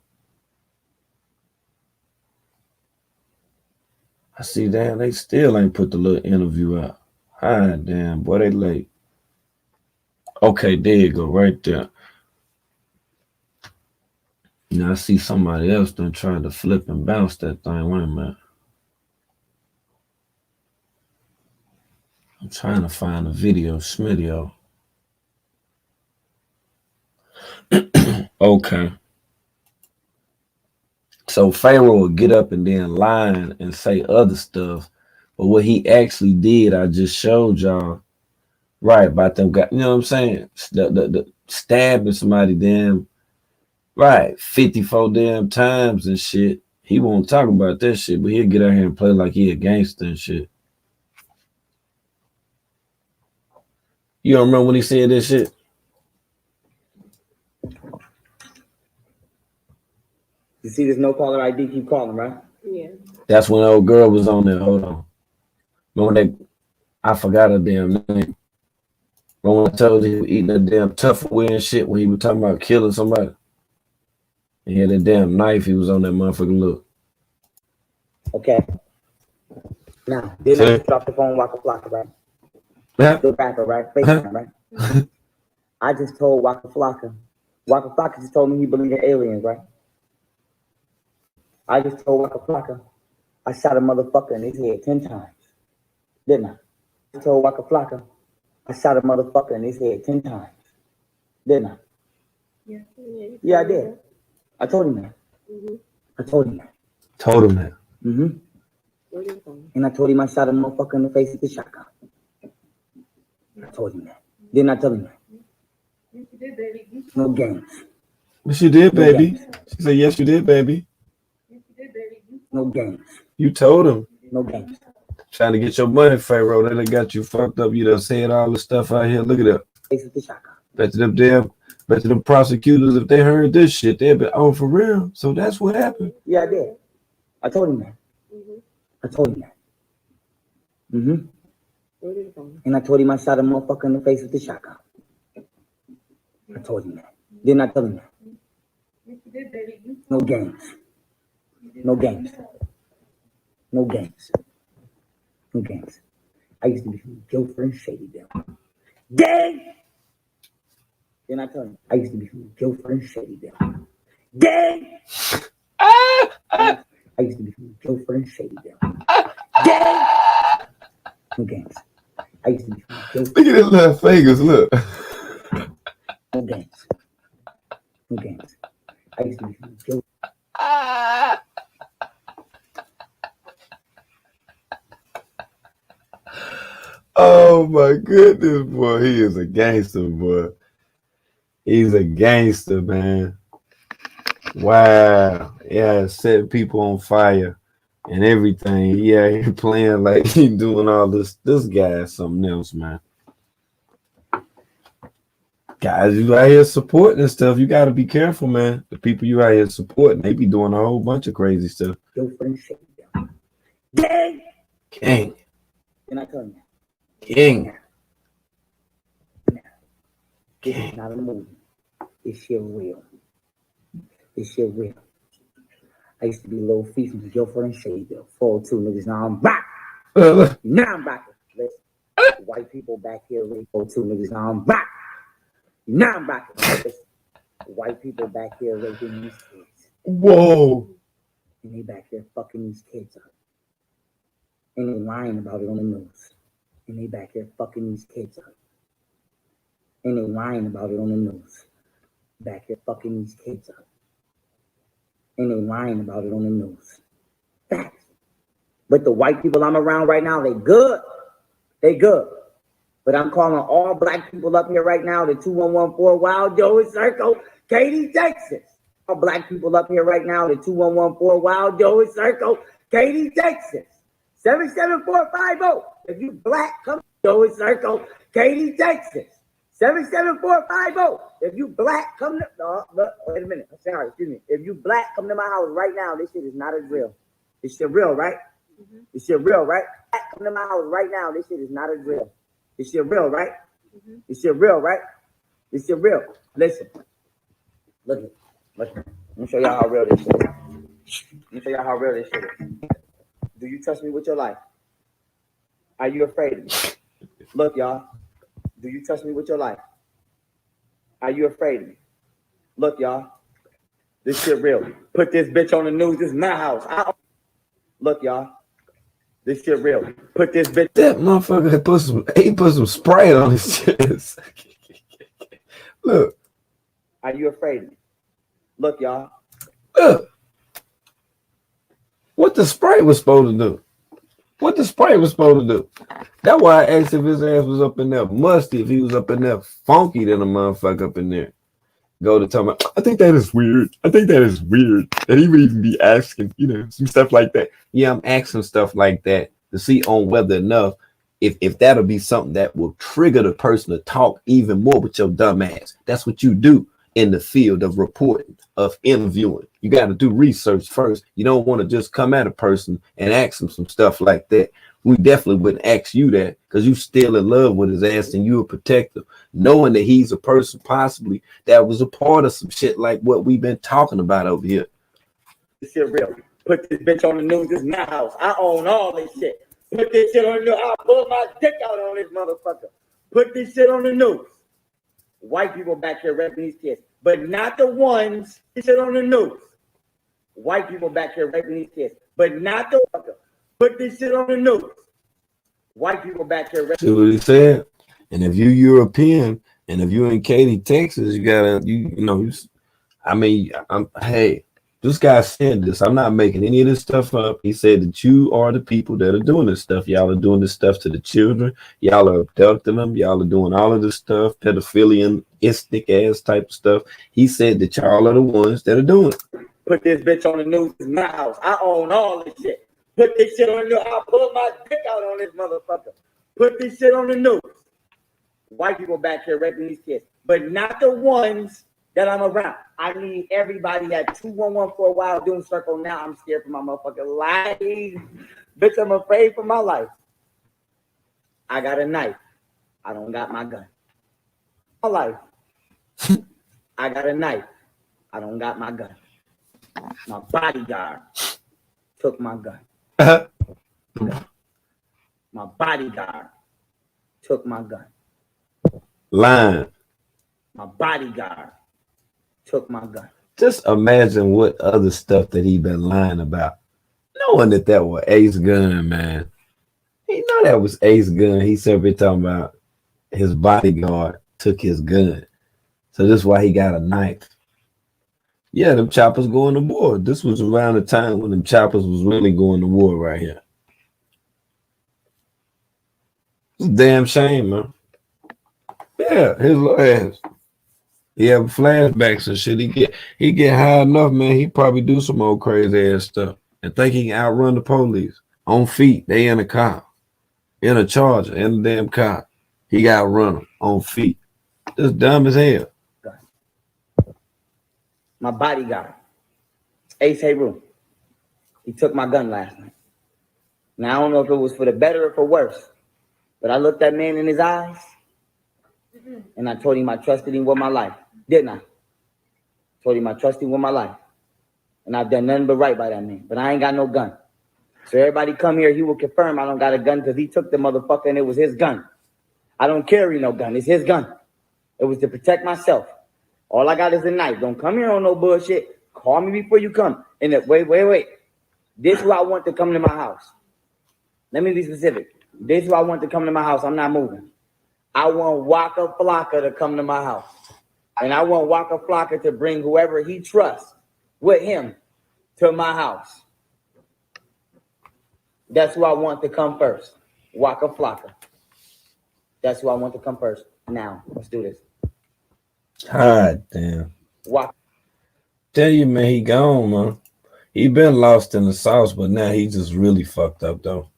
I see, damn, they still ain't put the little interview out. Ah, damn, boy, they late. Okay, there you go, right there. Now I see somebody else done trying to flip and bounce that thing. Wait a minute. I'm trying to find a video, Schmidio. Okay. So Pharoah would get up and then lie and say other stuff. But what he actually did, I just showed y'all. Right, about them guys, you know what I'm saying? The stabbing somebody damn right 54 damn times and shit. He won't talk about that shit, but he'll get out here and play like he a gangster and shit. You don't remember when he said that shit? You see this no caller ID keep calling, right? Yeah. That's when the old girl was on there. Hold on. Remember I forgot her damn name. Remember when I told you he was eating that damn Tupperware and shit when he was talking about killing somebody? He had that damn knife. He was on that motherfucking look. Okay. Now, didn't I just drop the phone Waka Flocka, right? The rapper, right? FaceTime, right? I just told Waka Flocka. Waka Flocka just told me he believed in aliens, right? I just told Waka Flocka I shot a motherfucker in his head 10 times. Didn't I? I told Waka Flocka I shot a motherfucker in his head 10 times. Didn't I? Yeah, I did. I told him that. Mm-hmm. I told him that. Told him that. Mm-hmm. And I told him I shot a motherfucker in the face with the shotgun. I told him that. Didn't I tell him that? Yes, you did, baby. No games. Yes, you did, baby. No, she said, yes, you did, baby. Yes, you did, baby. No games. You told him. No games. Trying to get your money, Pharaoh. They done got you fucked up. You done said all the stuff out here. Look at that. Face with the shotgun. Bet to them prosecutors, if they heard this shit, they'd be, oh, for real? So that's what happened? Yeah, I did. I told him that. Mm-hmm. I told him that. Mm-hmm. And I told him I shot a motherfucker in the face with the shotgun. I told him that. Didn't I tell him that? Yes, you did, baby. No games. No games. No games. No games. I used to be from Guilford and Shadyville. Gang! Then I tell him, I used to be from Guilford and Shadyville. Gang! I used to be from Guilford and Shadyville. Gang! No games. I used to be from Guilford. Look at his little fingers, look. No games. No games. I used to be from Guilford. Oh my goodness, boy. He is a gangster, boy. He's a gangster, man. Wow. Yeah, setting people on fire and everything. Yeah, he playing like he doing all this. This guy is something else, man. Guys, you out here supporting and stuff. You got to be careful, man. The people you out here supporting, they be doing a whole bunch of crazy stuff. Gang! Gang. Can I tell you? Gang. It's not a movie. This shit real. This shit real. I used to be Lil Fee from Guilford and Shadyville. 402 niggas. Now I'm back. Now I'm back. Listen, white people back here. 402 niggas. Now I'm back. Now I'm back. Listen, white people back here raping these kids. Whoa. And they back here fucking these kids up. And they lying about it on the news. And they back here fucking these kids up. And they lying about it on the news. Back here fucking these kids up. And they lying about it on the news. Facts. But the white people I'm around right now, they good. They good. But I'm calling all black people up here right now, the 2114 Wild Joey Circle, Katy, Texas. All black people up here right now, the 2114 Wild Joey Circle, Katy, Texas. 77450. If you black, come to Joey Circle, Katy, Texas. 77450. If you black, come to wait a minute. Sorry, excuse me. If you black, come to my house right now. This shit is not as real. This shit real, right? Mm-hmm. This shit real, right? Black, come to my house right now. This shit is not as real. This shit real, right? Mm-hmm. This shit real, right? This shit real. Listen. Look at it. Let me show y'all how real this shit is. Let me show y'all how real this shit is. Do you trust me with your life? Are you afraid of me? Look, y'all. Do you trust me with your life? Are you afraid of me? Look, y'all. This shit real. Put this bitch on the news. This is my house. Look, y'all. This shit real. Put this bitch. That motherfucker put some spray on his chest. Look. Are you afraid of me? Look, y'all. What the Sprite was supposed to do? What the Sprite was supposed to do? That's why I asked if his ass was up in there musty, if he was up in there funky than a motherfucker up in there. Go to tell me, I think that is weird. I think that is weird. That he would even be asking, some stuff like that. Yeah, I'm asking stuff like that to see on whether enough if that'll be something that will trigger the person to talk even more with your dumb ass. That's what you do in the field of reporting, of interviewing. You got to do research first. You don't want to just come at a person and ask them some stuff like that. We definitely wouldn't ask you that because you still in love with his ass and you a protector, knowing that he's a person possibly that was a part of some shit like what we've been talking about over here. This shit real. Put this bitch on the news. This is my house. I own all this shit. Put this shit on the news. I'll pull my dick out on this motherfucker. Put this shit on the news. White people back here raping these kids, but not the ones that shit on the news. White people back here raping these kids, but not the fucker. Put this shit on the news. White people back here raping. See what he said? And if you European and if you in Katy, Texas, you gotta, hey, this guy said this. I'm not making any of this stuff up. He said that you are the people that are doing this stuff. Y'all are doing this stuff to the children. Y'all are abducting them. Y'all are doing all of this stuff, pedophilianistic ass type of stuff. He said that y'all are the ones that are doing it. Put this bitch on the news. It's my house. I own all this shit. Put this shit on the news. I'll pull my dick out on this motherfucker. Put this shit on the news. White people back here raping these kids, but not the ones that I'm around. I need everybody at 211 for a while doing circle. Now I'm scared for my motherfucking life. Bitch, I'm afraid for my life. I got a knife. I don't got my gun. My life. I got a knife. I don't got my gun. My bodyguard took my gun. My bodyguard took my gun. Lying. My bodyguard took my gun. Just imagine what other stuff that he been lying about. Knowing that was Ace Gun, man. He know that was Ace Gun. He said been talking about his bodyguard took his gun. So this is why he got a knife. Yeah, them choppers going to war. This was around the time when them choppers was really going to war right here. It's a damn shame, man. Yeah, his little ass. He have flashbacks and shit. He get high enough, man. He probably do some old crazy ass stuff and think he can outrun the police on feet. They in a car, in a Charger, in a damn car. He got run them on feet. Just dumb as hell. My bodyguard, Ace Heru, he took my gun last night. Now I don't know if it was for the better or for worse, but I looked that man in his eyes and I told him I trusted him with my life, didn't I? Told him I trusted him with my life. And I've done nothing but right by that man, but I ain't got no gun. So everybody come here, he will confirm I don't got a gun because he took the motherfucker and it was his gun. I don't carry no gun, it's his gun. It was to protect myself. All I got is a knife. Don't come here on no bullshit. Call me before you come. And wait. This is who I want to come to my house. Let me be specific. This is who I want to come to my house. I'm not moving. I want Waka Flocka to come to my house. And I want Waka Flocka to bring whoever he trusts with him to my house. That's who I want to come first. Waka Flocka. That's who I want to come first. Now, let's do this. God damn. Waka. Tell you, man, he gone, man. He been lost in the sauce, but now he just really fucked up, though.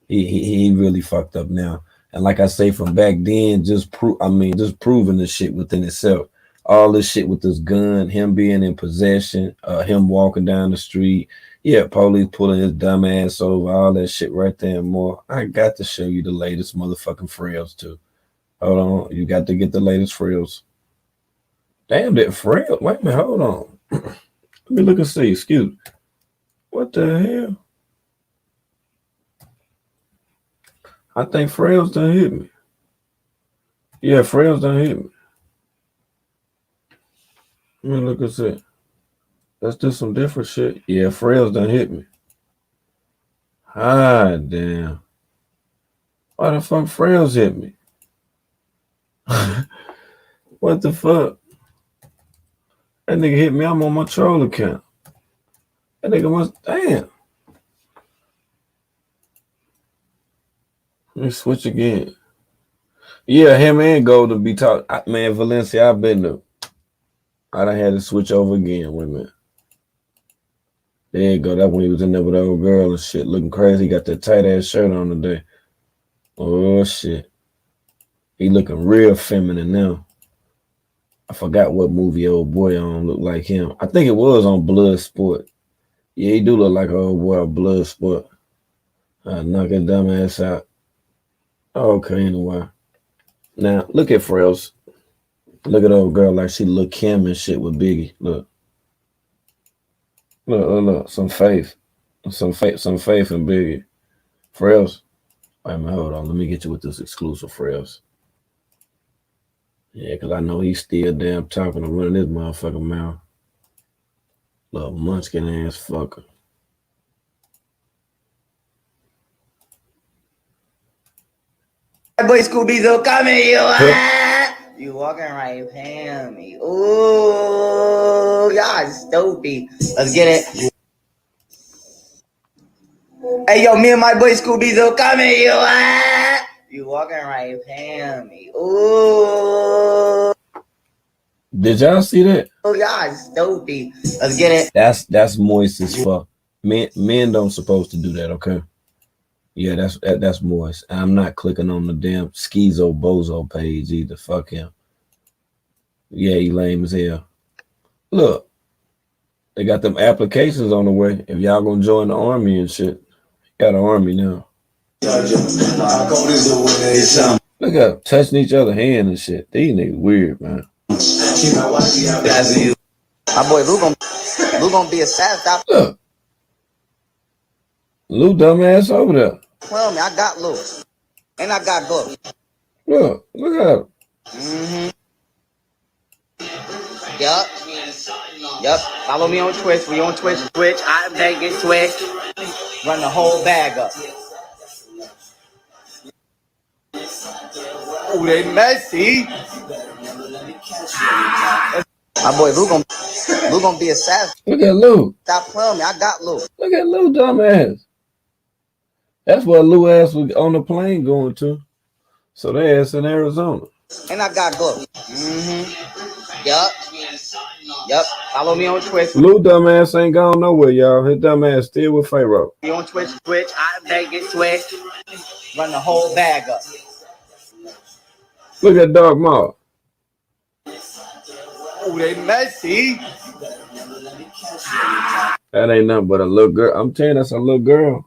He really fucked up now. And like I say, from back then, just proving this shit within itself. All this shit with this gun, him being in possession, him walking down the street. Yeah, police pulling his dumb ass over, all that shit right there and more. I got to show you the latest motherfucking frills, too. Hold on. You got to get the latest frills. Damn, that frill. Wait a minute, hold on. Let me look and see. Excuse me. What the hell? I think Frails done hit me. Yeah, Frails done hit me. Let me look and see. Let's do some different shit. Yeah, Frails done hit me. Ah, damn. Why the fuck Frails hit me? What the fuck? That nigga hit me. I'm on my troll account. That nigga must. Damn. Let me switch again. Yeah, him and Golden be talking. Man, Valencia, I've been there. I done had to switch over again. Wait a minute. There you go. That's when he was in there with the old girl and shit, looking crazy. He got that tight ass shirt on today. Oh shit. He looking real feminine now. I forgot what movie old boy on looked like him. I think it was on Bloodsport. Yeah, he do look like old boy on Bloodsport. I knock his dumb ass out. Okay, anyway. Now look at Pharoah. Look at old girl like she look Kim and shit with Biggie. Look. Look. Some faith. Some faith in Biggie. Pharoah. Wait a minute, hold on. Let me get you with this exclusive Pharoah. Yeah, because I know he's still damn talking and running his motherfucking mouth. Little munchkin ass fucker. My boy Scooby-Doo coming, you walking right past me. Ooh, y'all stupid. Let's get it. Hey, yo, me and my boy Scooby-Doo coming, you walking right past me. Ooh. Did y'all see that? Oh, y'all stupid. Let's get it. That's moist as fuck. Men don't supposed to do that, okay? Yeah, that's moist. I'm not clicking on the damn Schizo Bozo page either. Fuck him. Yeah, he lame as hell. Look, they got them applications on the way. If y'all gonna join the army and shit, got an army now. Look at touching each other hand and shit. These niggas weird, man. My boy Lou gonna be a sad. Look, Lou dumbass over there. Well, I got Lou, and I got Glow. Look at him. Yup. Follow me on Twitch. We on Twitch. I'm taking Twitch. Run the whole bag up. Oh, they messy. My boy Lou gonna be a savage. Look at Lou. Stop playing me. I got Lou. Look at Lou dumbass. That's what Lou ass was on the plane going to. So they ass in Arizona. And I got Glow. Yup. Follow me on Twitch. Lou dumbass ain't gone nowhere, y'all. His dumbass still with Pharoah. You on Twitch. I'm taking Twitch. Run the whole bag up. Look at Dog Maul. Oh, they messy. That ain't nothing but a little girl. I'm telling you, that's a little girl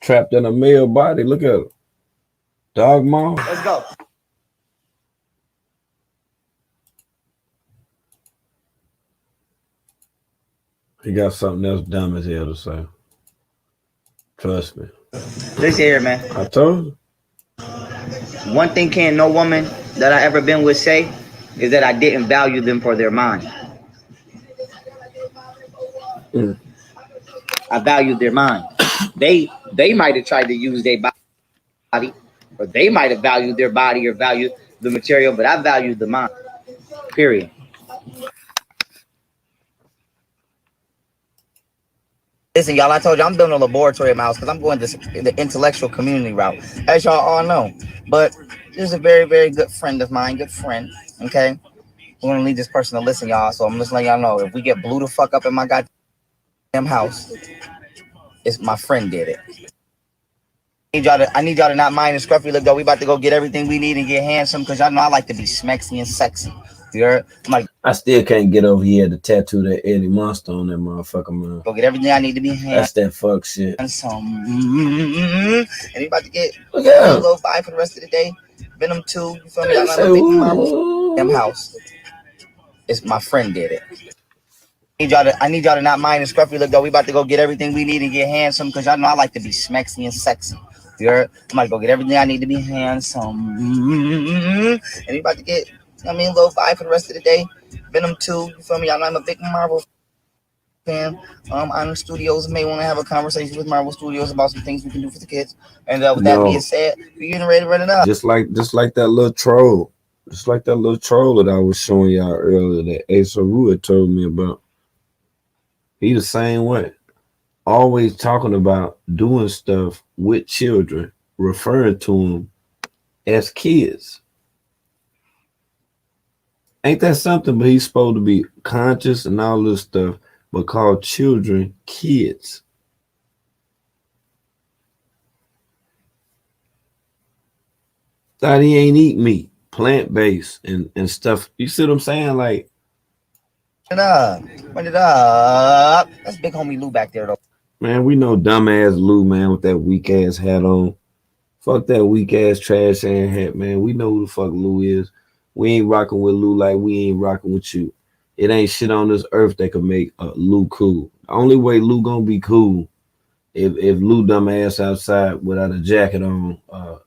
trapped in a male body. Look at her. Dog Maul. Let's go. He got something else dumb as hell to say. Trust me. Listen here, man. I told you. One thing can no woman that I ever been with say is that I didn't value them for their mind. I valued their mind. They might have tried to use their body, or they might have valued their body or valued the material, but I valued the mind. Period. Listen, y'all, I told you I'm building a laboratory at my house because I'm going the intellectual community route, as y'all all know. But this is a very, very good friend of mine, okay? We're going to need this person to listen, y'all, so I'm just letting y'all know, if we get blew the fuck up in my goddamn house, it's my friend did it. I need y'all to not mind the scruffy look, though. We about to go get everything we need and get handsome, because y'all know I like to be smexy and sexy. I still can't get over here the tattoo that Eddie Monster on that motherfucker, man. Go get everything I need to be handsome. That's that fuck shit. And he about to get a little vibe for the rest of the day. Venom 2, you feel me? Damn house. It's my friend did it. I need y'all to not mind the scruffy look, though. We about to go get everything we need and get handsome, because y'all know I like to be smexy and sexy. I'm about to go get everything I need to be handsome. And he about to get a little vibe for the rest of the day. Venom 2, you feel me? Y'all know I'm a big Marvel fan. Isnt Studios may want to have a conversation with Marvel Studios about some things we can do for the kids. And with that being said, we're getting ready to run it up. Just like that little troll. It's like that little troll that I was showing y'all earlier that Asa Rua told me about. He the same way. Always talking about doing stuff with children, referring to them as kids. Ain't that something? But he's supposed to be conscious and all this stuff, but call children kids. Thought he ain't eat meat, plant-based and stuff. You see what I'm saying? Like, Run it up. That's big homie Lou back there though. man, we know dumbass Lou, man, with that weak ass hat on. Fuck that weak ass trash ass hat, man. We know who the fuck Lou is. We ain't rocking with Lou like we ain't rocking with you. It ain't shit on this earth that can make Lou cool. The only way Lou gonna be cool if Lou dumb ass outside without a jacket on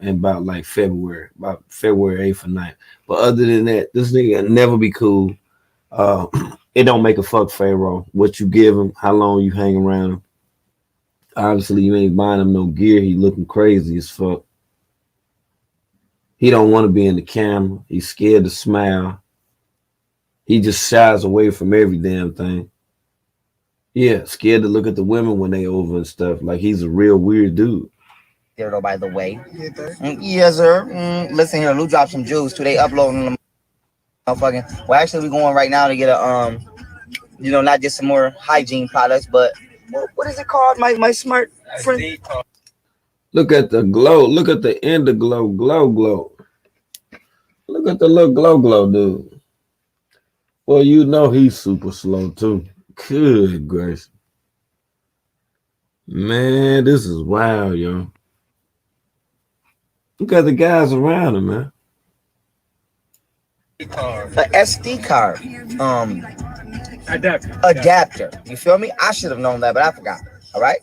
in about like February 8th or 9th. But other than that, this nigga never be cool. It don't make a fuck Pharaoh. What you give him, how long you hang around him. Obviously, you ain't buying him no gear. He looking crazy as fuck. He don't want to be in the camera. He's scared to smile. He just shies away from every damn thing. Yeah, scared to look at the women when they over and stuff. Like he's a real weird dude. There though, by the way. Yes, sir. Listen here, Lou dropped some jewels too. They uploading them. Motherfucking. Well, actually, we going right now to get a not just some more hygiene products, but what is it called? My smart friend. Look at the glow. Look at the end of glow. Look at the little glow, dude. Well, you know he's super slow too. Good gracious. Man, this is wild, yo. Look at the guys around him, man. A SD card. Adapter. You feel me? I should have known that, but I forgot. All right.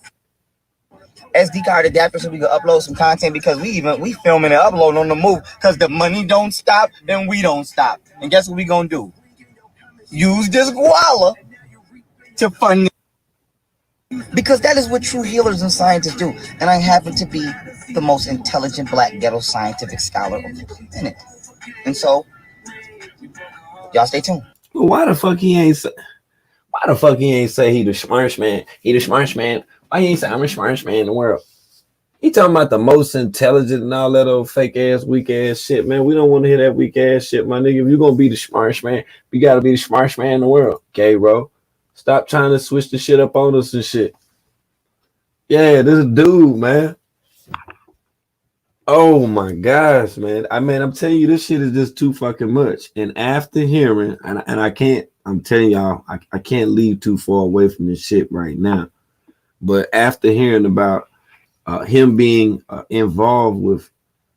SD card adapter so we can upload some content because we filming and uploading on the move because the money don't stop and we don't stop. And guess what we gonna do? Use this guala to fund it. Because that is what true healers and scientists do. And I happen to be the most intelligent black ghetto scientific scholar on the planet. And so y'all stay tuned. Well, why the fuck he ain't say he the smartest man? He the smartest man. Why he ain't say I'm the smartest man in the world? He talking about the most intelligent and all that old fake ass, weak ass shit, man. We don't want to hear that weak ass shit, my nigga. If you're gonna be the smartest man, you gotta be the smartest man in the world. Okay, bro. Stop trying to switch the shit up on us and shit. Yeah, this dude, man. Oh my gosh, man. I'm telling you, this shit is just too fucking much. And after hearing, and I can't, I'm telling y'all, I can't leave too far away from this shit right now. But after hearing about him being involved with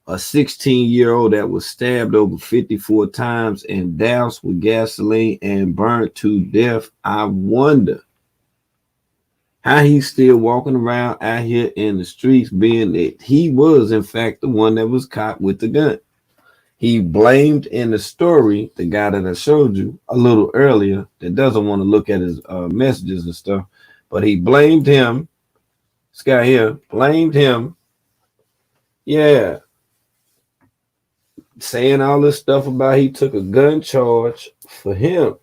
a 16-year-old that was stabbed over 54 times and doused with gasoline and burned to death, I wonder how he's still walking around out here in the streets, being that he was, in fact, the one that was caught with the gun. He blamed in the story the guy that I showed you a little earlier that doesn't want to look at his messages and stuff, but he blamed him. This guy here blamed him. Yeah. Saying all this stuff about he took a gun charge for him.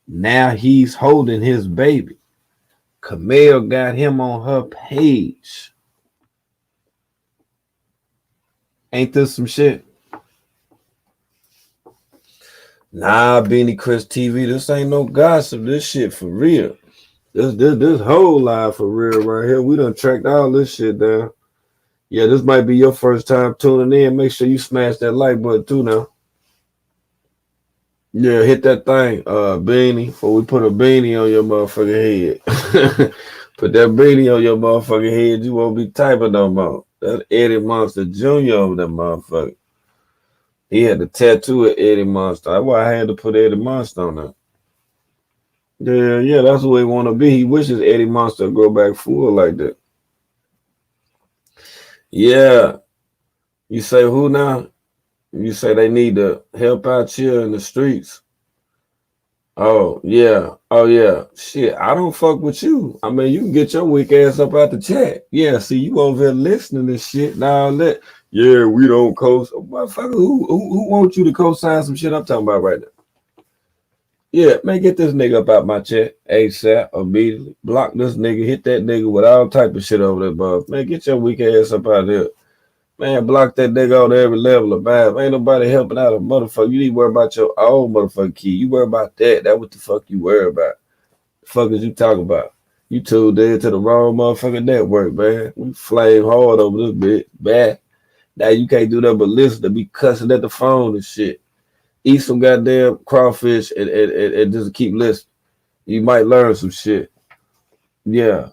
Now he's holding his baby. Camille got him on her page. Ain't this some shit? Nah, Beanie Chris TV, this ain't no gossip. This shit for real. This whole live for real right here. We done tracked all this shit down. Yeah, this might be your first time tuning in. Make sure you smash that like button too now. Yeah, hit that thing, beanie, before we put a beanie on your motherfucking head. Put that beanie on your motherfucking head, you won't be typing no more. That Eddie Monster Jr. over that motherfucker. He had the tattoo of Eddie Monster. That's why I had to put Eddie Monster on there. Yeah, that's who he want to be. He wishes Eddie Monster would grow back full like that. Yeah. You say who now? You say they need to help out here in the streets. Oh yeah. Shit, I don't fuck with you. I mean, you can get your weak ass up out the chat. Yeah, see, you over here listening and shit. Now let yeah, we don't motherfucker. Who wants you to co-sign some shit I'm talking about right now? Yeah, man, get this nigga up out my chat ASAP immediately. Block this nigga. Hit that nigga with all type of shit over there, bro. Man, get your weak ass up out there. Man, block that nigga on every level of bad. Ain't nobody helping out a motherfucker. You need to worry about your own motherfucking key. You worry about that. That what the fuck you worry about. The fuck is you talking about? You tuned in to the wrong motherfucking network, man. We flame hard over this bitch. Bad. Now you can't do nothing but listen to be cussing at the phone and shit. Eat some goddamn crawfish and just keep listening. You might learn some shit. Yeah.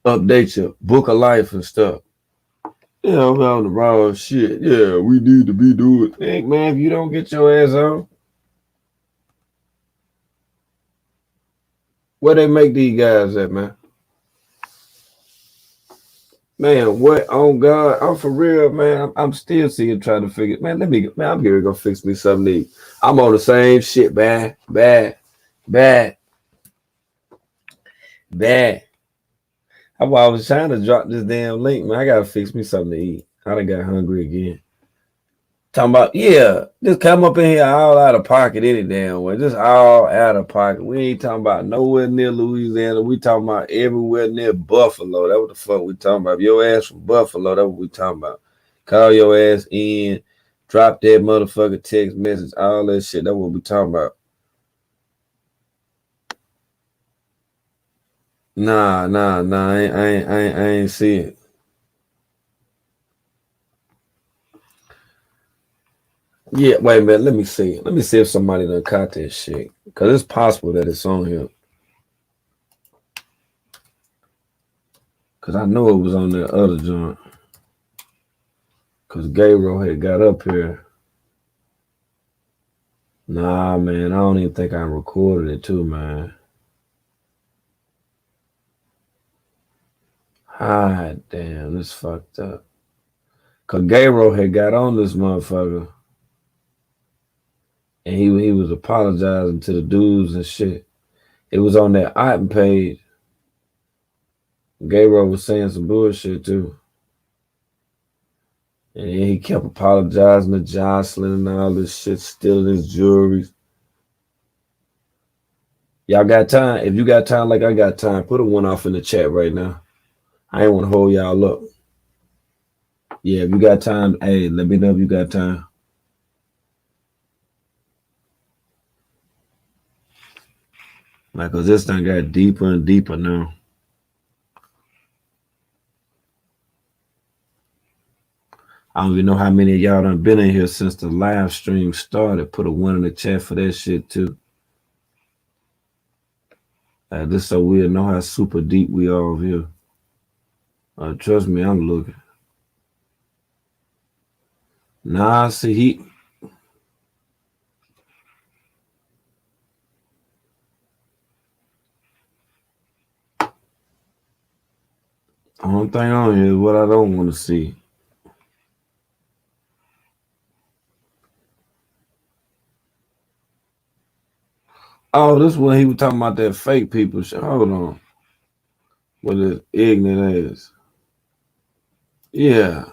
Update your book of life and stuff. Yeah, I'm on the wrong shit. Yeah, we need to be doing. Hey, man, if you don't get your ass on, where they make these guys at, man? Man, what on God? I'm for real, man. I'm still seeing trying to figure. Man, I'm going to go fix me something to eat. I'm on the same shit, bad. I was trying to drop this damn link, man. I gotta fix me something to eat. I done got hungry again. Talking about, yeah, just come up in here all out of pocket any damn way. Just all out of pocket. We ain't talking about nowhere near Louisiana. We talking about everywhere near Buffalo. That's what the fuck we talking about. If your ass from Buffalo, that's what we talking about. Call your ass in, drop that motherfucker text message, all that shit. That's what we talking about. Nah, I ain't see it. Yeah, wait a minute. Let me see. Let me see if somebody done caught that shit. Cause it's possible that it's on here. Cause I know it was on that other joint. Cause Gabriel had got up here. Nah, man, I don't even think I recorded it too, man. Ah, damn, this fucked up. Cause Gabriel had got on this motherfucker. And he was apologizing to the dudes and shit. It was on that Isnt page. Gabriel was saying some bullshit too. And he kept apologizing to Jocelyn and all this shit, stealing his jewelry. Y'all got time? If you got time like I got time, put a one off in the chat right now. I ain't want to hold y'all up. Yeah, if you got time, hey, let me know if you got time. Like, cause this thing got deeper and deeper now. I don't even know how many of y'all done been in here since the live stream started. Put a one in the chat for that shit too. This so weird. Know how super deep we are over here. Trust me, I'm looking. Nah, see he. Only thing on here is what I don't want to see. Oh, this one he was talking about that fake people shit. Hold on. With his ignorant ass. Yeah.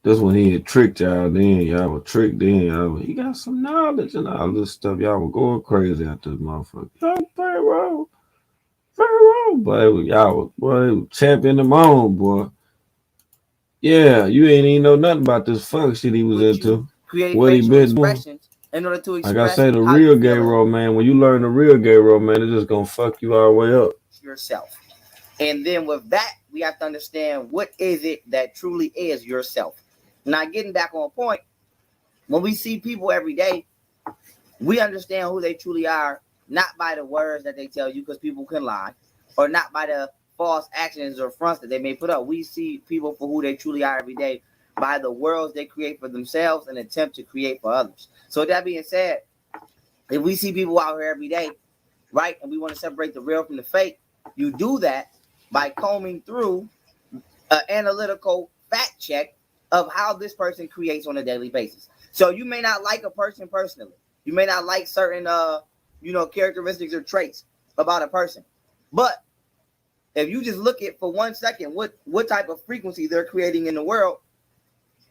This one he had tricked y'all then. Y'all were tricked then. He got some knowledge and all this stuff. Y'all were going crazy after this motherfucker. Pharoah. Boy, y'all were champion them on, boy. Yeah, you ain't even know nothing about this fuck shit he was into. What he been doing. In order to express, like I say, the real gay role, man. When you learn the real gay role, man, it's just gonna fuck you all the way up. Yourself. And then with that, we have to understand what is it that truly is yourself. Now, getting back on point, when we see people every day, we understand who they truly are, not by the words that they tell you, because people can lie, or not by the false actions or fronts that they may put up. We see people for who they truly are every day by the worlds they create for themselves and attempt to create for others. So that being said, if we see people out here every day, right, and we want to separate the real from the fake, you do that by combing through an analytical fact check of how this person creates on a daily basis. So you may not like a person personally. You may not like certain characteristics or traits about a person. But if you just look at for 1 second what type of frequency they're creating in the world,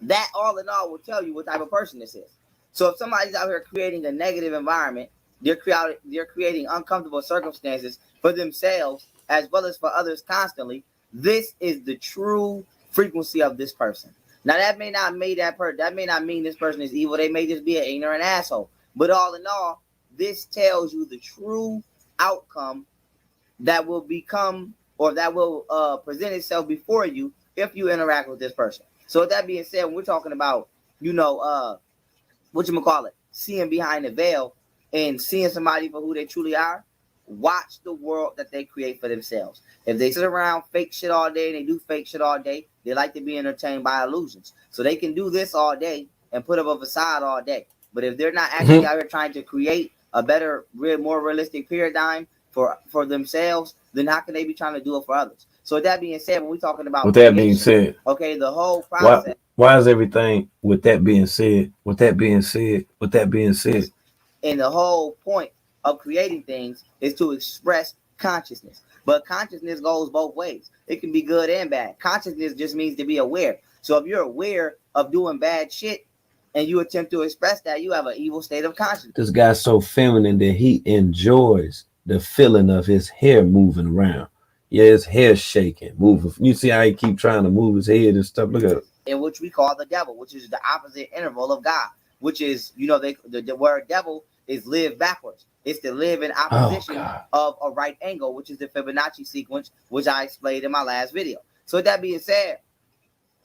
that all in all will tell you what type of person this is. So if somebody's out here creating a negative environment, they're creating uncomfortable circumstances for themselves as well as for others constantly. This is the true frequency of this person. Now that may not mean this person is evil. They may just be an ignorant asshole. But all in all, this tells you the true outcome that will become or that will present itself before you if you interact with this person. So with that being said, when we're talking about, seeing behind the veil and seeing somebody for who they truly are, watch the world that they create for themselves. If they sit around fake shit all day, they do fake shit all day, they like to be entertained by illusions. So they can do this all day and put up a facade all day. But if they're not actually out here trying to create a better, more realistic paradigm for themselves, then how can they be trying to do it for others? So with that being said, when we're talking about with that being said, okay, the whole process. Why is everything with that being said? And the whole point of creating things is to express consciousness. But consciousness goes both ways. It can be good and bad. Consciousness just means to be aware. So if you're aware of doing bad shit and you attempt to express that, you have an evil state of consciousness. This guy's so feminine that he enjoys the feeling of his hair moving around. Yeah, his hair shaking, moving. You see how he keep trying to move his head and stuff. Look at it. In which we call the devil, which is the opposite interval of God, which is, the word devil is live backwards. It's to live in opposition of a right angle, which is the Fibonacci sequence, which I explained in my last video. So with that being said,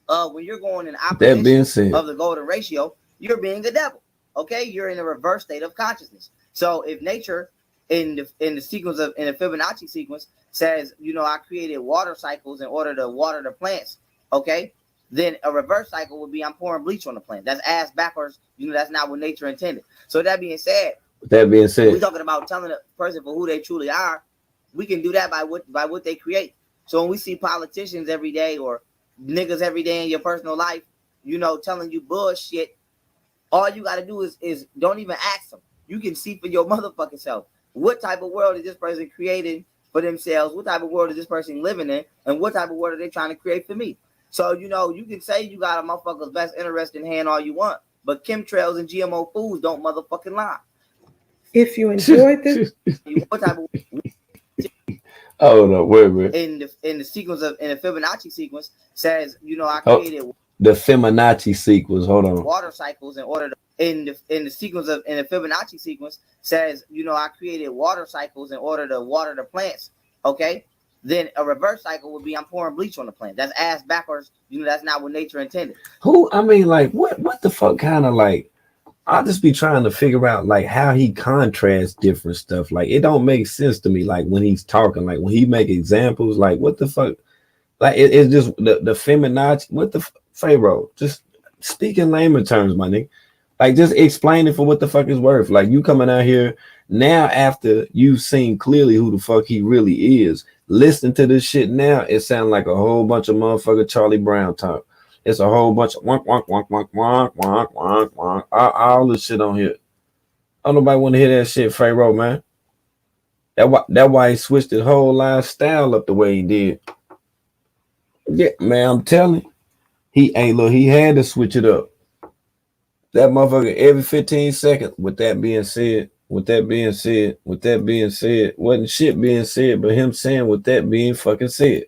when you're going in opposition of the golden ratio, you're being a devil. Okay, you're in a reverse state of consciousness. So if nature in the Fibonacci sequence says, I created water cycles in order to water the plants, okay, then a reverse cycle would be I'm pouring bleach on the plant. That's ass backwards. That's not what nature intended. So that being said, we're talking about telling a person for who they truly are. We can do that by what they create. So when we see politicians every day or niggas every day in your personal life, telling you bullshit, all you got to do is don't even ask them. You can see for your motherfucking self. What type of world is this person creating for themselves? What type of world is this person living in? And what type of world are they trying to create for me? So, you can say you got a motherfucker's best interest in hand all you want, but chemtrails and GMO foods don't motherfucking lie. If you enjoyed this, what type of oh no, wait. In the Fibonacci sequence says, I created the Fibonacci sequence. Hold on. Water cycles in order to in the Fibonacci sequence says, I created water cycles in order to water the plants. Okay. Then a reverse cycle would be I'm pouring bleach on the plant. That's ass backwards. That's not what nature intended. What the fuck kind of like, I'll just be trying to figure out like how he contrasts different stuff. Like it don't make sense to me. Like when he's talking, like when he make examples, like what the fuck? Like it's just the Fibonacci, what the Pharaoh, just speak in layman terms, my nigga. Like just explain it for what the fuck it's worth. Like you coming out here now after you've seen clearly who the fuck he really is. Listen to this shit now. It sounds like a whole bunch of motherfucker Charlie Brown talk. It's a whole bunch of wonk, wonk, wonk, wonk, wonk, wonk, wonk, wonk. All this shit on here. Don't nobody want to hear that shit, Pharoah, man. That why he switched his whole lifestyle up the way he did. Yeah, man, I'm telling you. He had to switch it up. That motherfucker every 15 seconds. With that being said, wasn't shit being said, but him saying with that being fucking said.